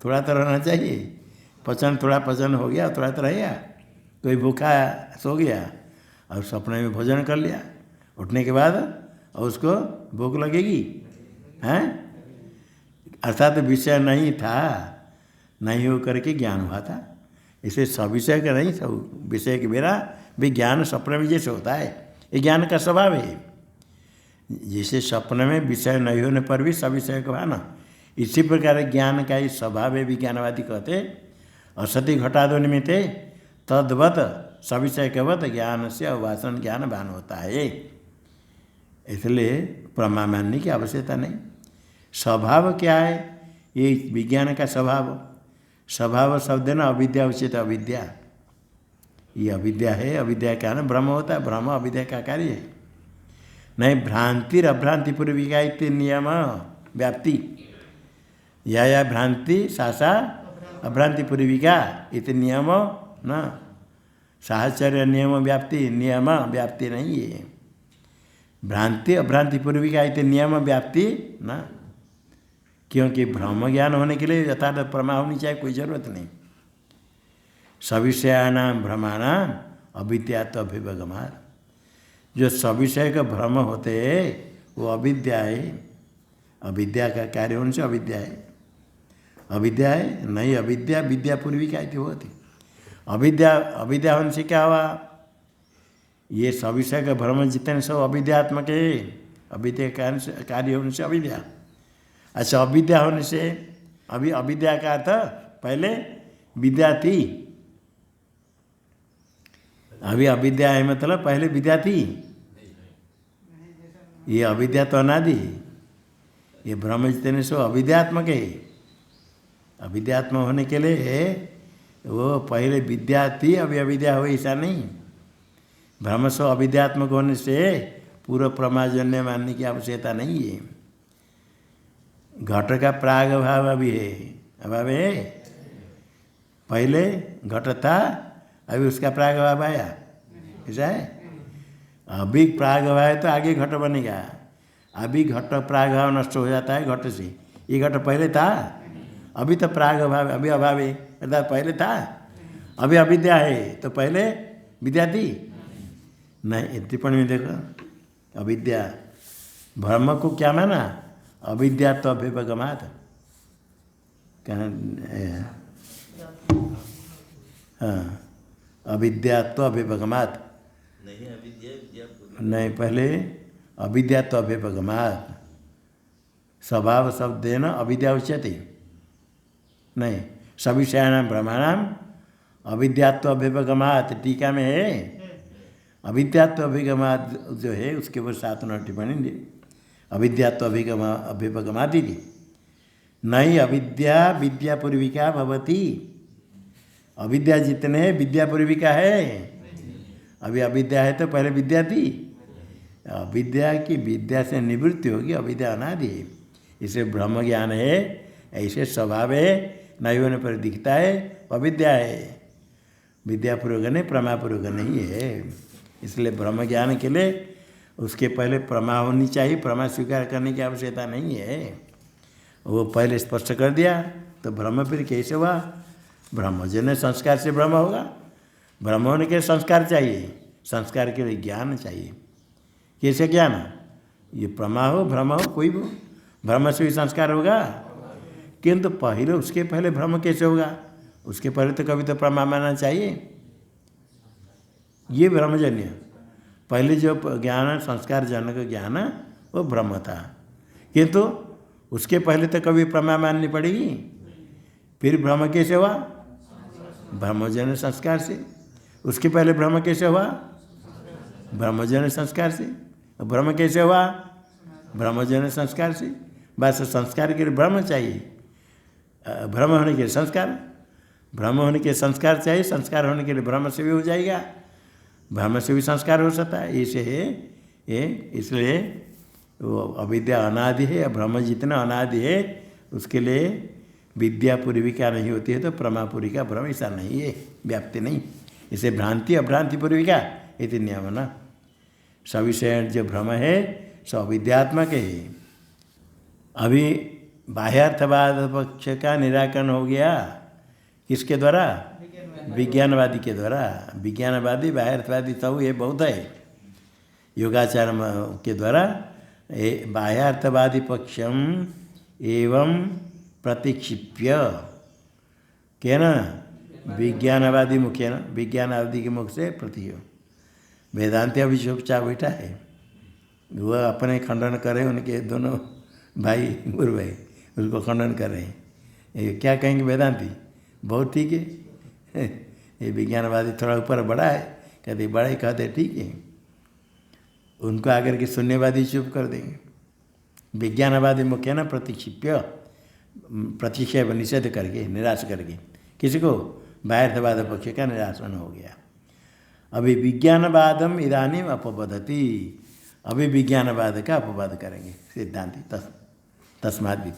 थोड़ा तो रहना चाहिए, थोड़ा पचन हो गया, थोड़ा तो रहेगा। कोई भूखा सो गया और सपने में भोजन कर लिया, उठने के बाद और उसको भूख लगेगी, हैं? अर्थात विषय नहीं था, नहीं हो करके ज्ञान हुआ था। इसे सविषय का नहीं, सब विषय के बिना भी ज्ञान स्वप्न में जैसे होता है, ये ज्ञान का स्वभाव है। जैसे स्वप्न में विषय नहीं होने पर भी सविषय का भान, इसी प्रकार ज्ञान का ही स्वभाव है। विज्ञानवादी कहते असति घटादो निमित्ते तद्वत सविषयकवत ज्ञान से अवासन ज्ञान भान होता है। इसलिए प्रमा मानने की आवश्यकता नहीं। स्वभाव क्या है? ये विज्ञान का स्वभाव। स्वभाव शब्द न अविद्या उचित, अविद्या ये अविद्या है। अविद्या का ना भ्रम होता है, भ्रम अविद्या का कार्य है। नहीं भ्रांति अभ्रांति पूर्विका इति नियम व्याप्ति, या भ्रांति सा अभ्रांति पूर्विका इति नियम न साहचर्य नियम व्याप्ति, नियम व्याप्ति नहीं है। भ्रांति अभ्रांति पूर्विका इति नियम व्याप्ति न, क्योंकि ब्रह्म ज्ञान होने के लिए यथार्थ प्रमा होनी चाहिए, कोई जरूरत नहीं। सविषयाणाम भ्रमाणाम अविद्यात अभिभगमार, जो सविषय का भ्रम होते हैं वो अविद्या है। अविद्या का कार्य होने से अविद्या है। अविद्या है नहीं, अविद्या विद्या पूर्विका इति होती। अविद्या होने से क्या हुआ? ये सविषय का भ्रम जितने सब अविद्यात्मक है। अविद्या कार्य होने से अविद्या। अच्छा, अविद्या होने से अभी अविद्या का अर्थ पहले विद्या थी। अभी अविद्या है मतलब पहले विद्या थी। ये अविद्या तो अनादि है। ये ब्रह्म जितने सो अविद्यात्मक है। अविद्यात्मक होने के लिए वो पहले विद्या थी, अभी अविद्या हो ऐसा नहीं। ब्रह्म सो अविद्यात्मक होने से पूर्व प्रमाजन्य मानने की आवश्यकता नहीं है। घट का प्राग भाव अभी है, अभाव है। पहले घट था, अभी उसका प्राग भाव आया, ऐसा है। अभी प्राग भाव है तो आगे घट बनेगा। अभी घट प्राग भाव नष्ट हो जाता है घट से। ये घट पहले था, अभी तो प्राग भाव, अभी अभाव है अर्थात पहले था। अभी अविद्या है तो पहले विद्या थी नहीं। टिप्पणी में देखो, अविद्या ब्रह्म को क्या माना? अविद्या तो अभिभगमात। हाँ, अविद्या तो अभिभगमात नहीं, पहले अविद्या तो अभिभगमात। स्वभाव शब्द देना अविद्या उच्यते नहीं। सविषयाणाम ब्रह्माणाम अविद्यात्व अभिभगमात, टीका में है। अविद्यात्व अभिगमात जो है उसके ऊपर 7 नंबर टिप्पणी। अविद्यात्व अभिभगमाति थी नहीं। अविद्या विद्या पूर्विका भवती। अविद्या जितने विद्या पूर्विका है। अभी अविद्या है तो पहले विद्या थी। अविद्या की विद्या से निवृत्ति होगी, अविद्या अनादि है। इसे ब्रह्म ज्ञान है, ऐसे स्वभाव है, नहीं होने पर दिखता है अविद्या है। विद्यापूर्वक नहीं, प्रमापूर्वक नहीं है। इसलिए ब्रह्म ज्ञान के लिए उसके पहले प्रमा होनी चाहिए। प्रमा स्वीकार करने की आवश्यकता नहीं है। वो पहले स्पष्ट कर दिया तो ब्रह्म फिर कैसे हुआ? ब्रह्मजन्य संस्कार से ब्रह्म होगा। ब्रह्म होने के लिए संस्कार चाहिए, संस्कार के लिए ज्ञान चाहिए। कैसे ज्ञान? ये प्रमा हो भ्रम हो, कोई भी भ्रम से भी संस्कार होगा। किंतु पहले उसके पहले भ्रम कैसे होगा? उसके पहले तो कभी तो प्रमा मानना चाहिए। ये ब्रह्मजन्य पहले जो ज्ञान संस्कार जनक ज्ञान वो ब्रह्म था, किंतु उसके पहले तो कभी प्रमा माननी पड़ेगी। फिर ब्रह्म कैसे हुआ? ब्रह्मजन्य संस्कार से। उसके पहले ब्रह्म कैसे हुआ? ब्रह्मजन्य संस्कार से। ब्रह्म कैसे हुआ? ब्रह्मजन्य संस्कार से। बस संस्कार के लिए ब्रह्म चाहिए, ब्रह्म होने के लिए संस्कार, ब्रह्म होने के संस्कार चाहिए। संस्कार होने के लिए ब्रह्म से भी हो जाएगा, ब्रह्म से भी संस्कार हो सकता है। इसे है ये, इसलिए वो अविद्या अनादि है। ब्रह्म जितना अनादि है उसके लिए विद्या पूर्विका नहीं होती है तो प्रमा पूर्विका ब्रह्म ऐसा नहीं है, व्याप्ति नहीं। इसे भ्रांति अभ्रांति पूर्विका इति नियम न। सविषय जो भ्रम है सो अविद्यात्मक है। अभी बाह्यार्थवाद पक्ष का निराकरण हो गया किसके द्वारा? विज्ञानवादी के द्वारा। विज्ञानवादी बाह्यार्थवादी तो ये बहुत है। योगाचार के द्वारा बाह्यार्थवादी पक्षम एवं प्रतिक्षिप्य के न विज्ञानवादी मुख्य न विज्ञानवादी के मुख से प्रति हो। वेदांति अभी चुपचाप बैठा है, वह अपने खंडन करे, उनके दोनों भाई गुरु भाई उसको खंडन कर रहे हैं। ये क्या कहेंगे वेदांती? बहुत ठीक है। ये विज्ञानवादी थोड़ा ऊपर बड़ा है, कहते बड़ा ही कहते ठीक है। उनको आकर के शून्यवादी चुप कर देंगे। विज्ञानवादी मुख्य न प्रतिक्षिप्य प्रतिक्षेप निषेध करके निराश करके किसी को बाह्यर्थवाद पक्ष का निरासन हो गया। अभी विज्ञानवादम इदानीम अपवदति, अभी विज्ञानवाद का अपवाद करेंगे सिद्धांति। तस्मात् भी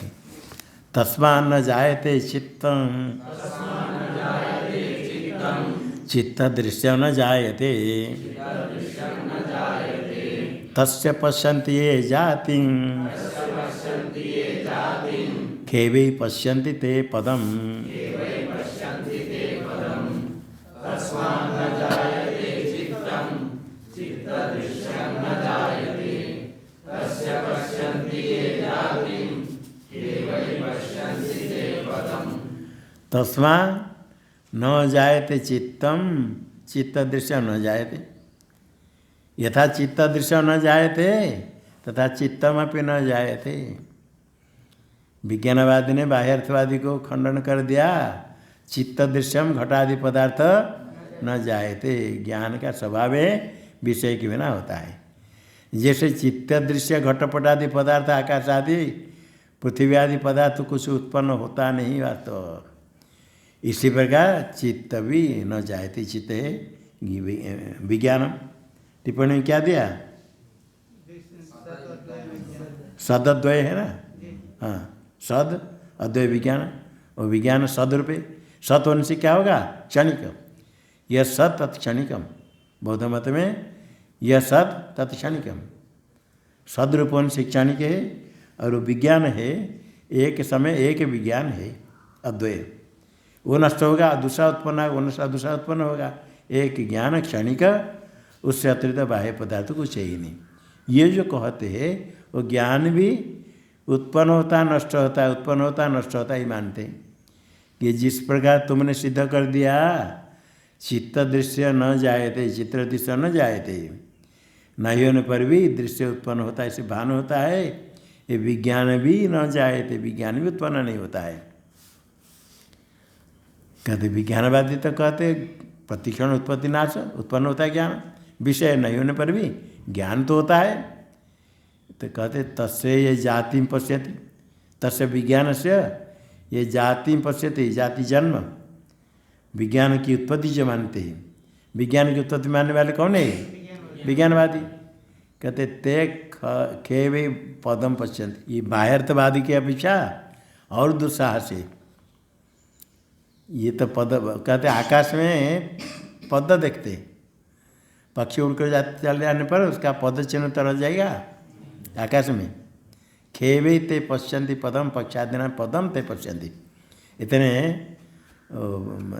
तस्मात् न जायते चित्तं चित्त दृश्य न जायते तस्य पश्यन्ति ये जातिं खेवै पश्यन्ति ते पदम्। तस्मा न जायते चित्तम चित्त दृश्य न जायते, यथा चित्त दृश्य न जायते तथा चित्तमपि न जायते। विज्ञानवादी ने बाह्यर्थवादी को खंडन कर दिया। चित्त दृश्यम घटादि पदार्थ न जायते, ज्ञान का स्वभाव विषय के बिना होता है। जैसे चित्त दृश्य घटपटादि पदार्थ आकाश आदि पृथ्वी आदि पदार्थ कुछ उत्पन्न होता नहीं वास्तव, इसी प्रकार चित्त भी न जायते। चित्त है विज्ञानम। टिप्पणी में क्या दिया? सदद्वय है ना। हाँ, सद अद्वय विज्ञान, और विज्ञान सदरूपे। सत होने से क्या होगा? क्षणिक। यह सत तत्क्षणिकम, बौद्ध मत में यह सत तत्क्षणिकम। सदरूप होने से क्षणिक है, और विज्ञान है एक समय एक विज्ञान है अद्वय। वो नष्ट होगा, दूसरा उत्पन्न होगा, वो नष्ट दूसरा उत्पन्न होगा। एक ज्ञान क्षणिक, उससे अतिरिक्त बाह्य पदार्थ कुछ है ही नहीं। ये जो कहते हैं वो ज्ञान भी उत्पन्न होता है नष्ट होता है, उत्पन्न होता है नष्ट होता है, ही मानते हैं कि जिस प्रकार तुमने सिद्ध कर दिया चित्त दृश्य न जायते, चित्र दृश्य न जायते, नहीं होने पर भी दृश्य उत्पन्न होता है, ऐसे भान होता है। ये विज्ञान भी न जायते, विज्ञान भी उत्पन्न नहीं होता है। कहते विज्ञानवादी तो कहते प्रतिक्षण उत्पत्ति नाश, उत्पन्न होता है ज्ञान, विषय नहीं होने पर भी ज्ञान तो होता है। तो कहते तस्य ये जाति पश्यति, तस्य विज्ञान से ये जाति पश्यति, जाति जन्म, विज्ञान की उत्पत्ति जो मानते हैं। विज्ञान की उत्पत्ति मानने वाले कौन है? विज्ञानवादी। कहते ते खेवे पदम पश्यन्ति, ये बाह्यर्थवादी की अपेक्षा और दुस्साहस है। ये तो पद कहते आकाश में पद देखते, पक्षी उड़कर चल जाने पर उसका पद चिन्ह तो रह जाएगा आकाश में। खेवे ते पश्यन्ति पदम पक्षादिना पदम ते पश्यन्ति, इतने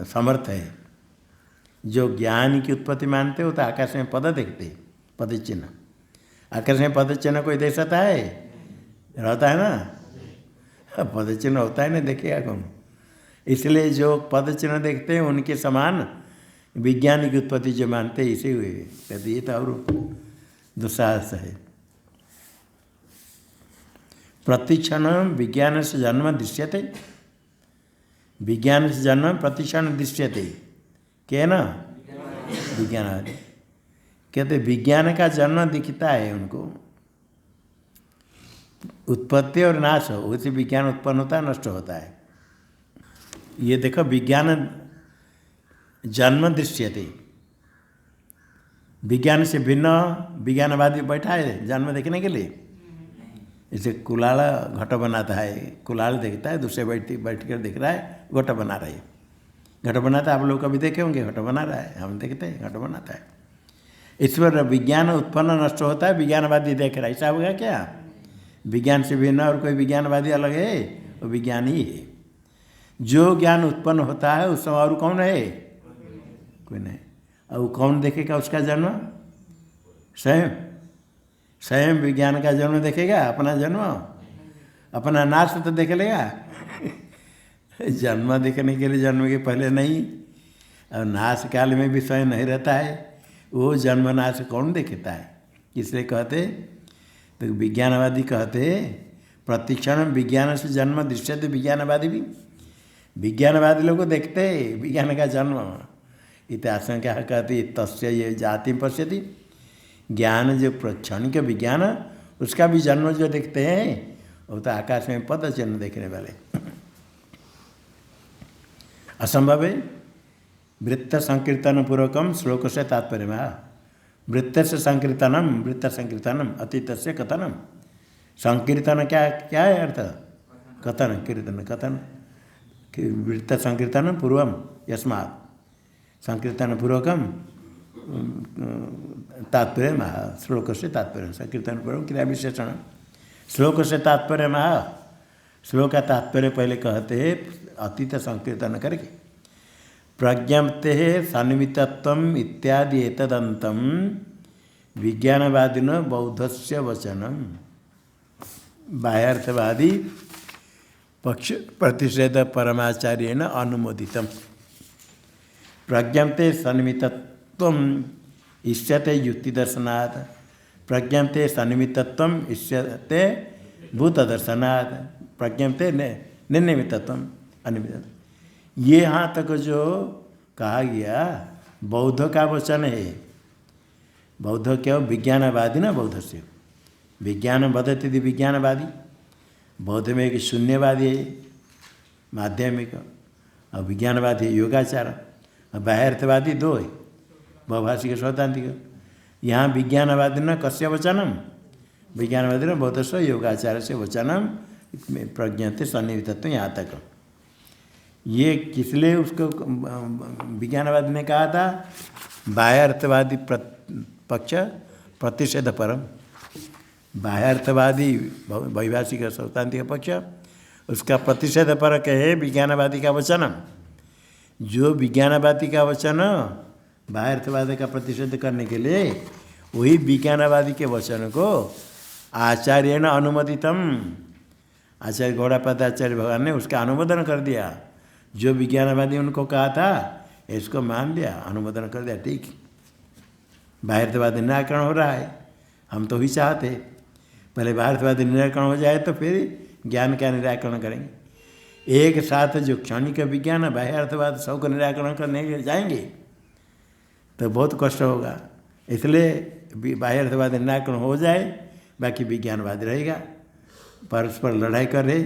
समर्थ है। जो ज्ञान की उत्पत्ति मानते हो तो आकाश में पद देखते, पद चिन्ह। आकाश में पद चिन्ह कोई देख सकता है? रहता है ना, पद चिन्ह होता है ना, देखेगा कौन? इसलिए जो पद चिन्ह देखते हैं उनके समान विज्ञान की उत्पत्ति जो मानते हैं इसे हुए, कहते ये तो और दुस्साहस है। प्रतिक्षण विज्ञान से जन्म दृश्यते, विज्ञान से जन्म प्रतिक्षण दृश्यते, क्या ना विज्ञान कहते विज्ञान का जन्म दिखता है उनको, उत्पत्ति और नाश हो, उसी विज्ञान उत्पन्न होता है नष्ट होता है। ये देखो विज्ञान जन्म दृश्यते, विज्ञान से भिन्न विज्ञानवादी बैठा है जन्म देखने के लिए। जैसे कुलाल घट बनाता है, कुलाल देखता है, दूसरे बैठ कर देख रहा है घट बना रहे, घट बनाता है। आप लोग कभी देखे होंगे घट बना रहा है, हम देखते हैं घट बनाता है। इस पर विज्ञान उत्पन्न नष्ट होता है, विज्ञानवादी देख रहा है, ऐसा होगा क्या? विज्ञान से भिन्न और कोई विज्ञानवादी अलग है? वो विज्ञान ही है। जो ज्ञान उत्पन्न होता है उस समय और कौन है? कोई नहीं। और कौन देखेगा उसका जन्म? स्वयं, स्वयं विज्ञान का जन्म देखेगा, अपना जन्म, अपना नाश तो देख लेगा। जन्म देखने के लिए जन्म के पहले नहीं, और नाश काल में भी स्वयं नहीं रहता है, वो जन्म नाश कौन देखता है? इसलिए कहते, तो विज्ञानवादी कहते प्रतिक्षण विज्ञान से जन्म दृश्यते विज्ञानवादी भी, विज्ञानवादी लोग को देखते विज्ञान का जन्म। इतिहास क्या कहते तस्य ये जाति पश्यति, ज्ञान जो क्षणिक विज्ञान उसका भी जन्म जो देखते हैं वो तो आकाश में पद चिन्ह देखने वाले। असंभव है। वृत्त संकीर्तन पूर्वकम श्लोक से तात्पर्य में, वृत्त से संकीर्तनम, वृत्त संकीर्तनम अतीत से कथनम। संकीर्तन क्या क्या है अर्थ? कथन, कीर्तन कथन। वृत्त संकीर्तन पूर्वम यस्मात्, संकीर्तन पूर्वकम तात्पर्य महा, श्लोक से तात्पर्य, संकीर्तन पूर्वक क्रिया विशेषण, श्लोक से तात्पर्य महा। श्लोक का तात्पर्य पहले कहते हैं अतीत संकीर्तन करके, प्रज्ञप्ते सन्मितत्वम इत्यादि एतदंतम विज्ञानवादिन बौद्धस्य वचनम। बाह्यार्थवादी पक्ष प्रतिषेध परमाचार्येण अनुमोदितम। प्रज्ञप्ते सन्मितत्वम इष्यते युक्ति दर्शनात्, प्रज्ञप्ते सन्मितत्वम इष्यते भूत दर्शनात्, प्रज्ञप्ते निर्निमितत्वम अनिमित। ये यहाँ तक जो कहा गया बौद्ध का वचन है। बौद्ध क्या? विज्ञानवादी ना बौद्ध से, विज्ञान वदति विज्ञानवादी, बौद्ध में एक शून्यवादी है माध्यमिक, और विज्ञानवादी है योगाचार, और बाह्यार्थवादी दो है, बहुभाषिक सौतांतिक। यहाँ विज्ञानवादी न कस्य वचनम, विज्ञानवादी न बौद्ध से योगाचार से वचनम प्रज्ञाते सन्निहितत्व। यहाँ तक ये किसलिए उसको विज्ञानवादी ने कहा था? बाह्यार्थवादी पक्ष प्रतिषेध परम, बाह्यार्थवादी वैभाषिक सौतांतिक पक्ष उसका प्रतिषेध परक है विज्ञानवादी का वचन। जो विज्ञानवादी का वचन बाह्यार्थवादी का प्रतिषेध करने के लिए, वही विज्ञानवादी के वचन को आचार्येण अनुमोदितम, आचार्य गौड़ापाद आचार्य भगवान ने उसका अनुमोदन कर दिया। जो विज्ञानवादी उनको कहा था इसको मान लिया, अनुमोदन कर दिया, ठीक। बाह्यार्थवादी निराकरण हो रहा है, हम तो ही चाहते पहले बाह्यार्थवादी निराकरण हो जाए तो फिर ज्ञान का निराकरण करेंगे। एक साथ जो क्षणिक विज्ञान बाह्यार्थवाद सबको निराकरण करने के जाएंगे तो बहुत कष्ट होगा। इसलिए बाह्यार्थवादी निराकरण हो जाए, बाकी विज्ञानवाद रहेगा। परस्पर लड़ाई कर रहे,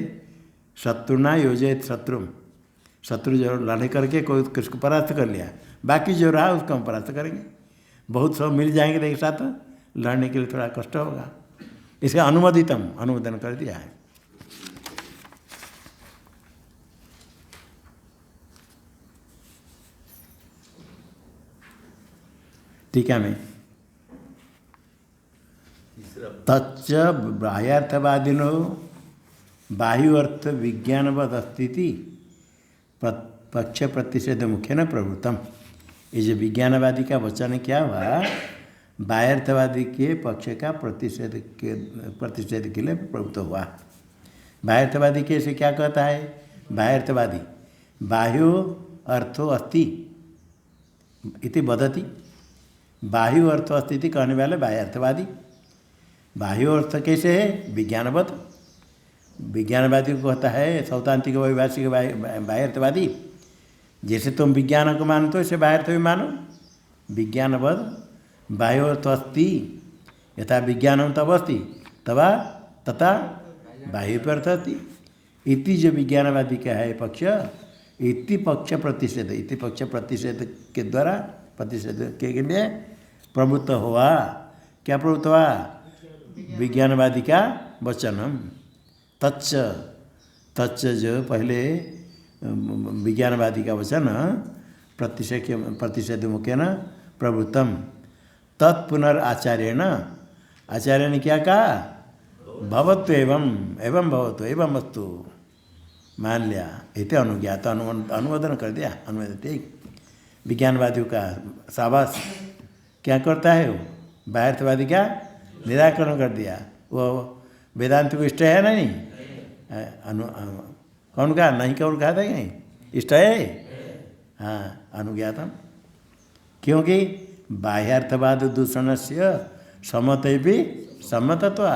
शत्रुना योजित शत्रु, शत्रु जो लड़ाई करके कोई किसको परास्त कर लिया, बाकी जो रहा उसको हम परास्त करेंगे। बहुत सब मिल जाएंगे तो एक साथ लड़ने के लिए थोड़ा कष्ट होगा, इसे अनुमोदितम, अनुमोदन कर दिया है। टीका में तच्च बाह्यार्थवादिनो बाह्य अर्थ विज्ञानवद अस्थिति पक्ष प्रतिषेध मुख्य न प्रवृत्तम। ये जो विज्ञानवादी का वचन क्या हुआ, बाह्यार्थवादी के पक्ष का प्रतिषेध के लिए प्रवृत्त हुआ। बाह्यार्थवादी कैसे क्या कहता है? बाह्यार्थवादी बाह्यो अर्थो अस्ति इति वदति, बाह्य अर्थ अस्थिति कहने वाले बाह्यार्थवादी। बाह्य अर्थ कैसे है? विज्ञानवत। विज्ञानवादी को कहता है सौतांतिक वैभाषिक बाह्यार्थवादी, जैसे तुम विज्ञान को मानते हो इसे बाह्यार्थ भी मानो। विज्ञानवद बाह्य अर्थ अस्ति यथा विज्ञानम तब अस्ति तवा तथा बाह्य अर्थ अस्ति इति। जो विज्ञानवादी का है पक्ष, इति पक्ष प्रतिषेध, इति पक्ष प्रतिषेध के द्वारा प्रतिषेध के लिए प्रवृत्त हुआ। क्या प्रवृत्त हुआ? विज्ञानवादी का वचनम। तच्च, तच्च जो पहले विज्ञानवादी का वचन प्रतिषेध मुख्य न प्रवृत्तम, तत्पुनराचार्येण, आचार्य ने क्या कहा? भवत्व एवं एवं भवतु एवं वस्तु, मान लिया, इतने अनुज्ञात अनुमोदन कर दिया, अनुमोदन। ठीक, विज्ञानवादियों का शाबाश। क्या करता है वो? बाह्यार्थवादी का निराकरण कर दिया। वो वेदांत को इष्ट है ना? नहीं, कौन कहा? नहीं कौन कहा था कहीं? इष्ट है। हाँ, अनुज्ञातम। क्योंकि बाह्यार्थवाद दूषण से सम्मत भी सम्मतत्व।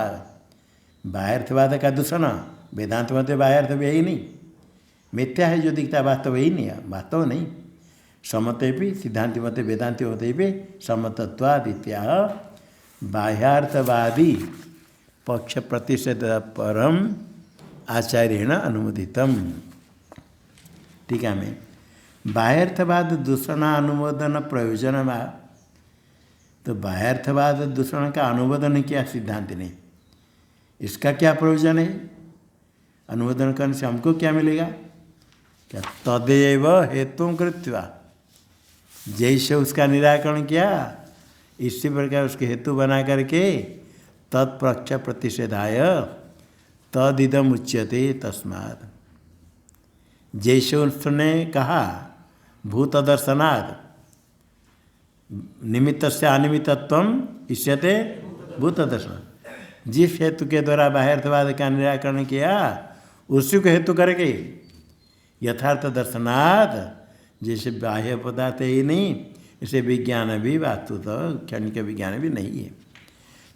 बाह्यार्थवाद का दूषण वेदांत मत बाह्यार्थ भी है ही नहीं, मिथ्या है जो दिखता है, वास्तव ही नहीं है, वास्तव नहीं। सम्मते भी सिद्धांति मत वेदांति होते भी सम्मतत्वादित्या बाह्यार्थवादी पक्ष प्रतिषेध परम आचार्येण अनुमोदितम। टीका में बाह्यार्थवाद दूषण अनुमोदन प्रयोजन। तो बाह्यार्थवाद दूषण का अनुमोदन किया सिद्धांत ने, इसका क्या प्रयोजन है? अनुमोदन करने से हमको क्या मिलेगा? क्या? तदेव हेतु कृत्वा, जैसे उसका निराकरण किया इसी प्रकार उसके हेतु बना करके तत्पक्ष प्रतिषेधाय तदिदम उच्यते तस्मात्। जैसे उसने कहा भूत दर्शनात् निमित्त से अनिमित्तत्व इष्यते भूत दर्शन। जिस हेतु के द्वारा बाह्यार्थवाद का निराकरण किया उसी को हेतु करके यथार्थ दर्शनात्, जैसे बाह्य पदार्थ ही नहीं इसे विज्ञान भी वास्तुतः क्षणिक विज्ञान भी नहीं है।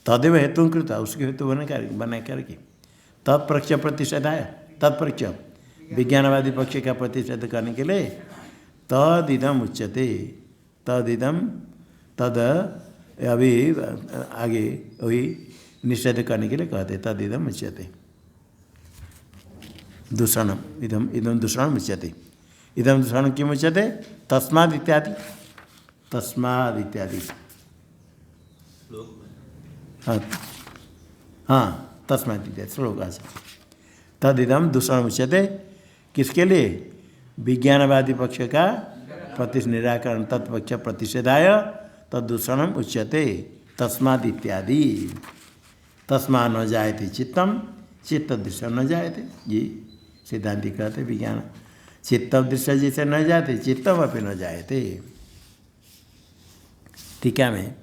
तदेव हेतु कृता, उसके हेतु बना करके तत्पक्ष प्रतिषेधाय, तत्पक्ष विज्ञानवादी पक्ष का प्रतिषेध करने के लिए तदिदम उच्यते। तदिदम तद अभी आगे वही निषेध करने के लिए कहते तदिदम उच्यते दूषणम। इदम इदम दूषणम उच्यते। इदम दूषण किम उच्यते? तस्माद् इत्यादि। तस्माद् इत्यादि। हाँ हाँ, तस्माद् इत्यादि श्लोक आज। तदिदम दूषण उच्यते किसके लिए? विज्ञानवादी पक्ष का निराकरण तत्पक्ष प्रतिषेधाय तदूषणम उच्यते तस्माद् इत्यादि। तस्मा न जायते चित्तम, चित्त दृश्य न जायते। ये सिद्धांति कहते विज्ञान चित्त दृश्य जैसे न जाते चित्तम अपनी न जायते। टीका में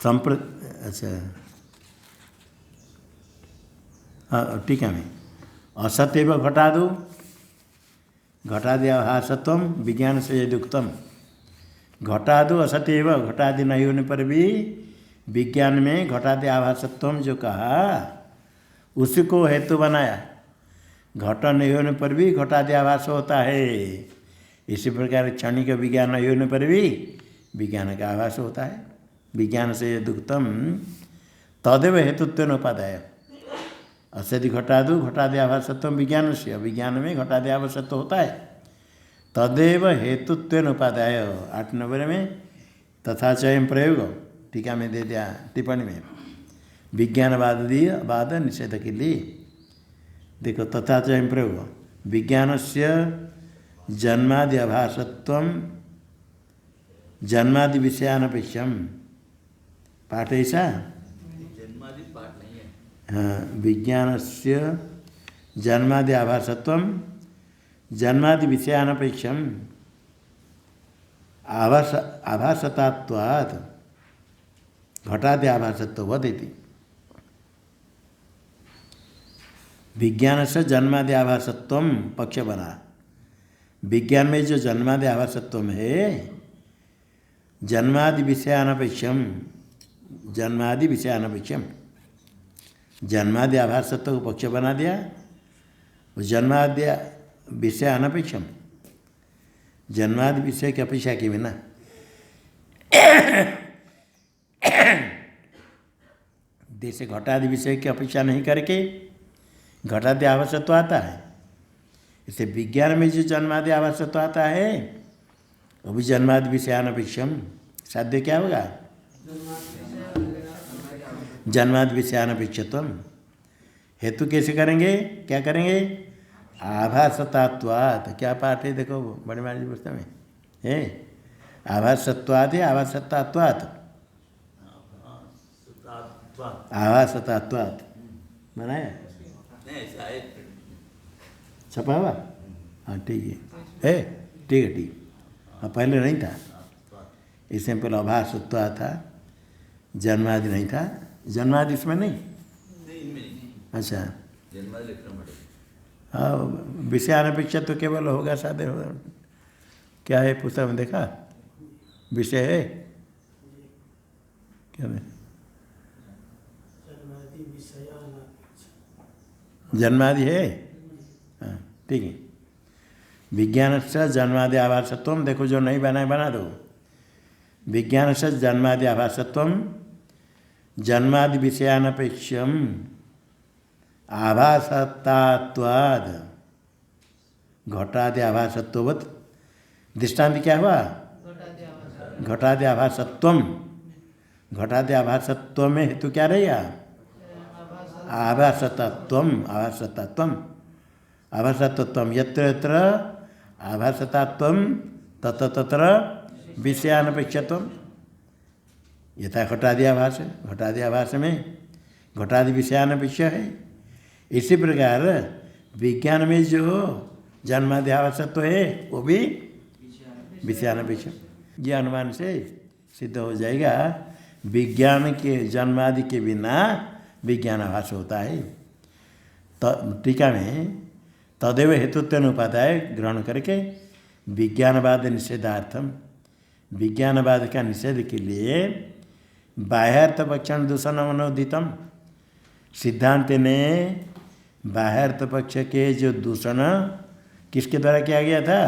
अच्छा हाँ, टीका में असत्यव घटादु घटादि अभासत्वम विज्ञान से यदुक्तम। घटादु असत्यव, घटादि नहीं होने पर भी विज्ञान में घटादि आभासत्वम जो कहा उसी को हेतु बनाया। घट नहीं होने पर भी घटादि आभास होता है, इसी प्रकार क्षणिक विज्ञान नहीं होने पर भी विज्ञान का आभास होता है। विज्ञान से यदुक्तम तदेव हेतुत्व उपादाय। असदि घटादु घटादि आभासत्व विज्ञान से, विज्ञान में घटादि आभासत्व होता है। तदेव हेतुत्व उपादाय 8 नंबर में तथा चयन प्रयोग टीका में दे दिया टिप्पणी में विज्ञानवाद निषेध के लिए। देखो तथा चयन प्रयोग विज्ञान से जन्मादि आभासत्व जन्मादि विषयानपेक्षम। पाठ ऐसा जन्मादि पाठ नहीं है। हाँ, विज्ञान से जन्मादि आभासत्व जन्मादि विषयानपेक्षम आभासतात्वात् घटादि आभासत्व वदेति। विज्ञान से जन्मादि आभासत्व पक्ष बना। विज्ञान में जो जन्मादि आभासत्व है जन्मादि विषयानपेक्षम, जन्मादि विषयानपेक्षम जन्मादि आभासत्व को पक्ष बना दिया। जन्मादि विषय अनपेक्षम, जन्मादि विषय की अपेक्षा के बिना जैसे घटादि विषय की अपेक्षा नहीं करके घटादि आभासत्व आता है, इसे विज्ञान में जो जन्मादि आभासत्व आता है वो भी जन्मादि विषयानपेक्षम। साध्य क्या होगा? जन्मादि विषयानपेक्षत्वम। हेतु कैसे करेंगे? क्या करेंगे? आभासतात्वात्। क्या पाठ है देखो बड़े महाराज जी पुस्तक में है, आभासत्वात् है आभासतात्वात्। आभासतात्वात् बनाया छपा हुआ? हाँ ठीक है ठीक है ठीक। हाँ पहले नहीं था, इसमें पहले आभासत्वा था, जन्मादि नहीं था। जन्मादि इसमें नहीं? अच्छा हाँ, विषयानपेक्षा तो केवल होगा साधे होगा। क्या है पुस्तक में देखा? विषय है क्या है? जन्मादि है। हाँ ठीक है। विज्ञान से जन्मादि आभासत्व, देखो जो नहीं बनाए बना दो। विज्ञान से जन्मादि आभासत्व जन्मादि विषयानपेक्षम आभासतात्वाद घटादि आभासत्ववत्। दृष्टांत क्या हुआ? घटादि आभासत्व। घटादि आभासत्व में हेतु क्या रहेगा? आभासतत्व। आभासतत्व आभासतत्व यत्र यत्र आभासतत्व तत्र तत्र विषयानपेक्षत्व। यथा घटादि आभास, घटादि आभास में घटादि विषयानपेक्ष है। इसी प्रकार विज्ञान में जो जन्मादि आभासत्व है वो भी विषयानपेक्ष। ये अनुमान से सिद्ध हो जाएगा विज्ञान के जन्मादि के बिना विज्ञान आभास होता है। टीका में तदेव हेतुत्व उपादाय ग्रहण करके विज्ञानवाद निषेधार्थम, विज्ञानवाद का निषेध के लिए बाह्यार्थ पक्षण दूषण मनोदितम। सिद्धांत ने बाह्यार्थ पक्ष के जो दूषण किसके द्वारा किया गया था?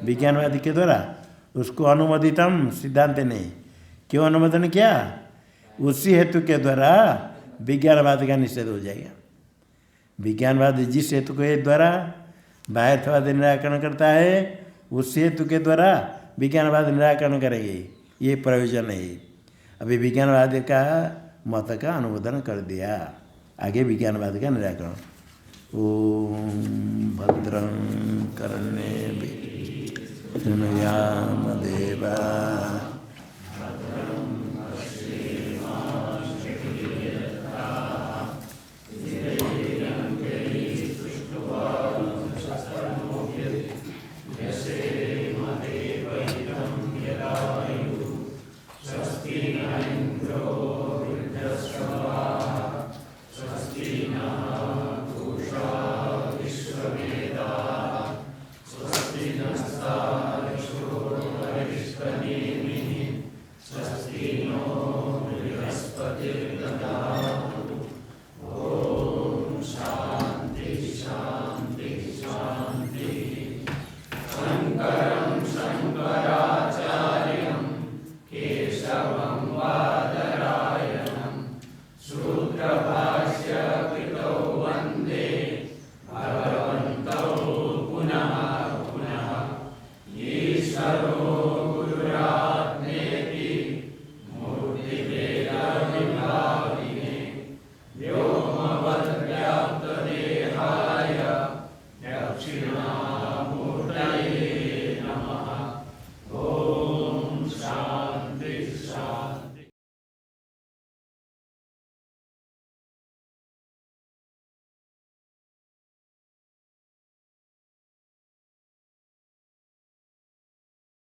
विज्ञानवादी के द्वारा। उसको अनुमोदितम सिद्धांत ने क्यों अनुमोदन किया? उसी हेतु के द्वारा विज्ञानवाद का निषेध हो जाएगा। विज्ञानवाद जिस हेतु के द्वारा बाह्यार्थवाद निराकरण करता है उस हेतु के द्वारा विज्ञानवाद निराकरण करेंगे। ये प्रयोजन है। अभी विज्ञानवाद का मत का अनुमोदन कर दिया, आगे विज्ञानवाद का निराकरण। ओम भद्रं कर्णेभिः शृणुयाम देवा। Shadow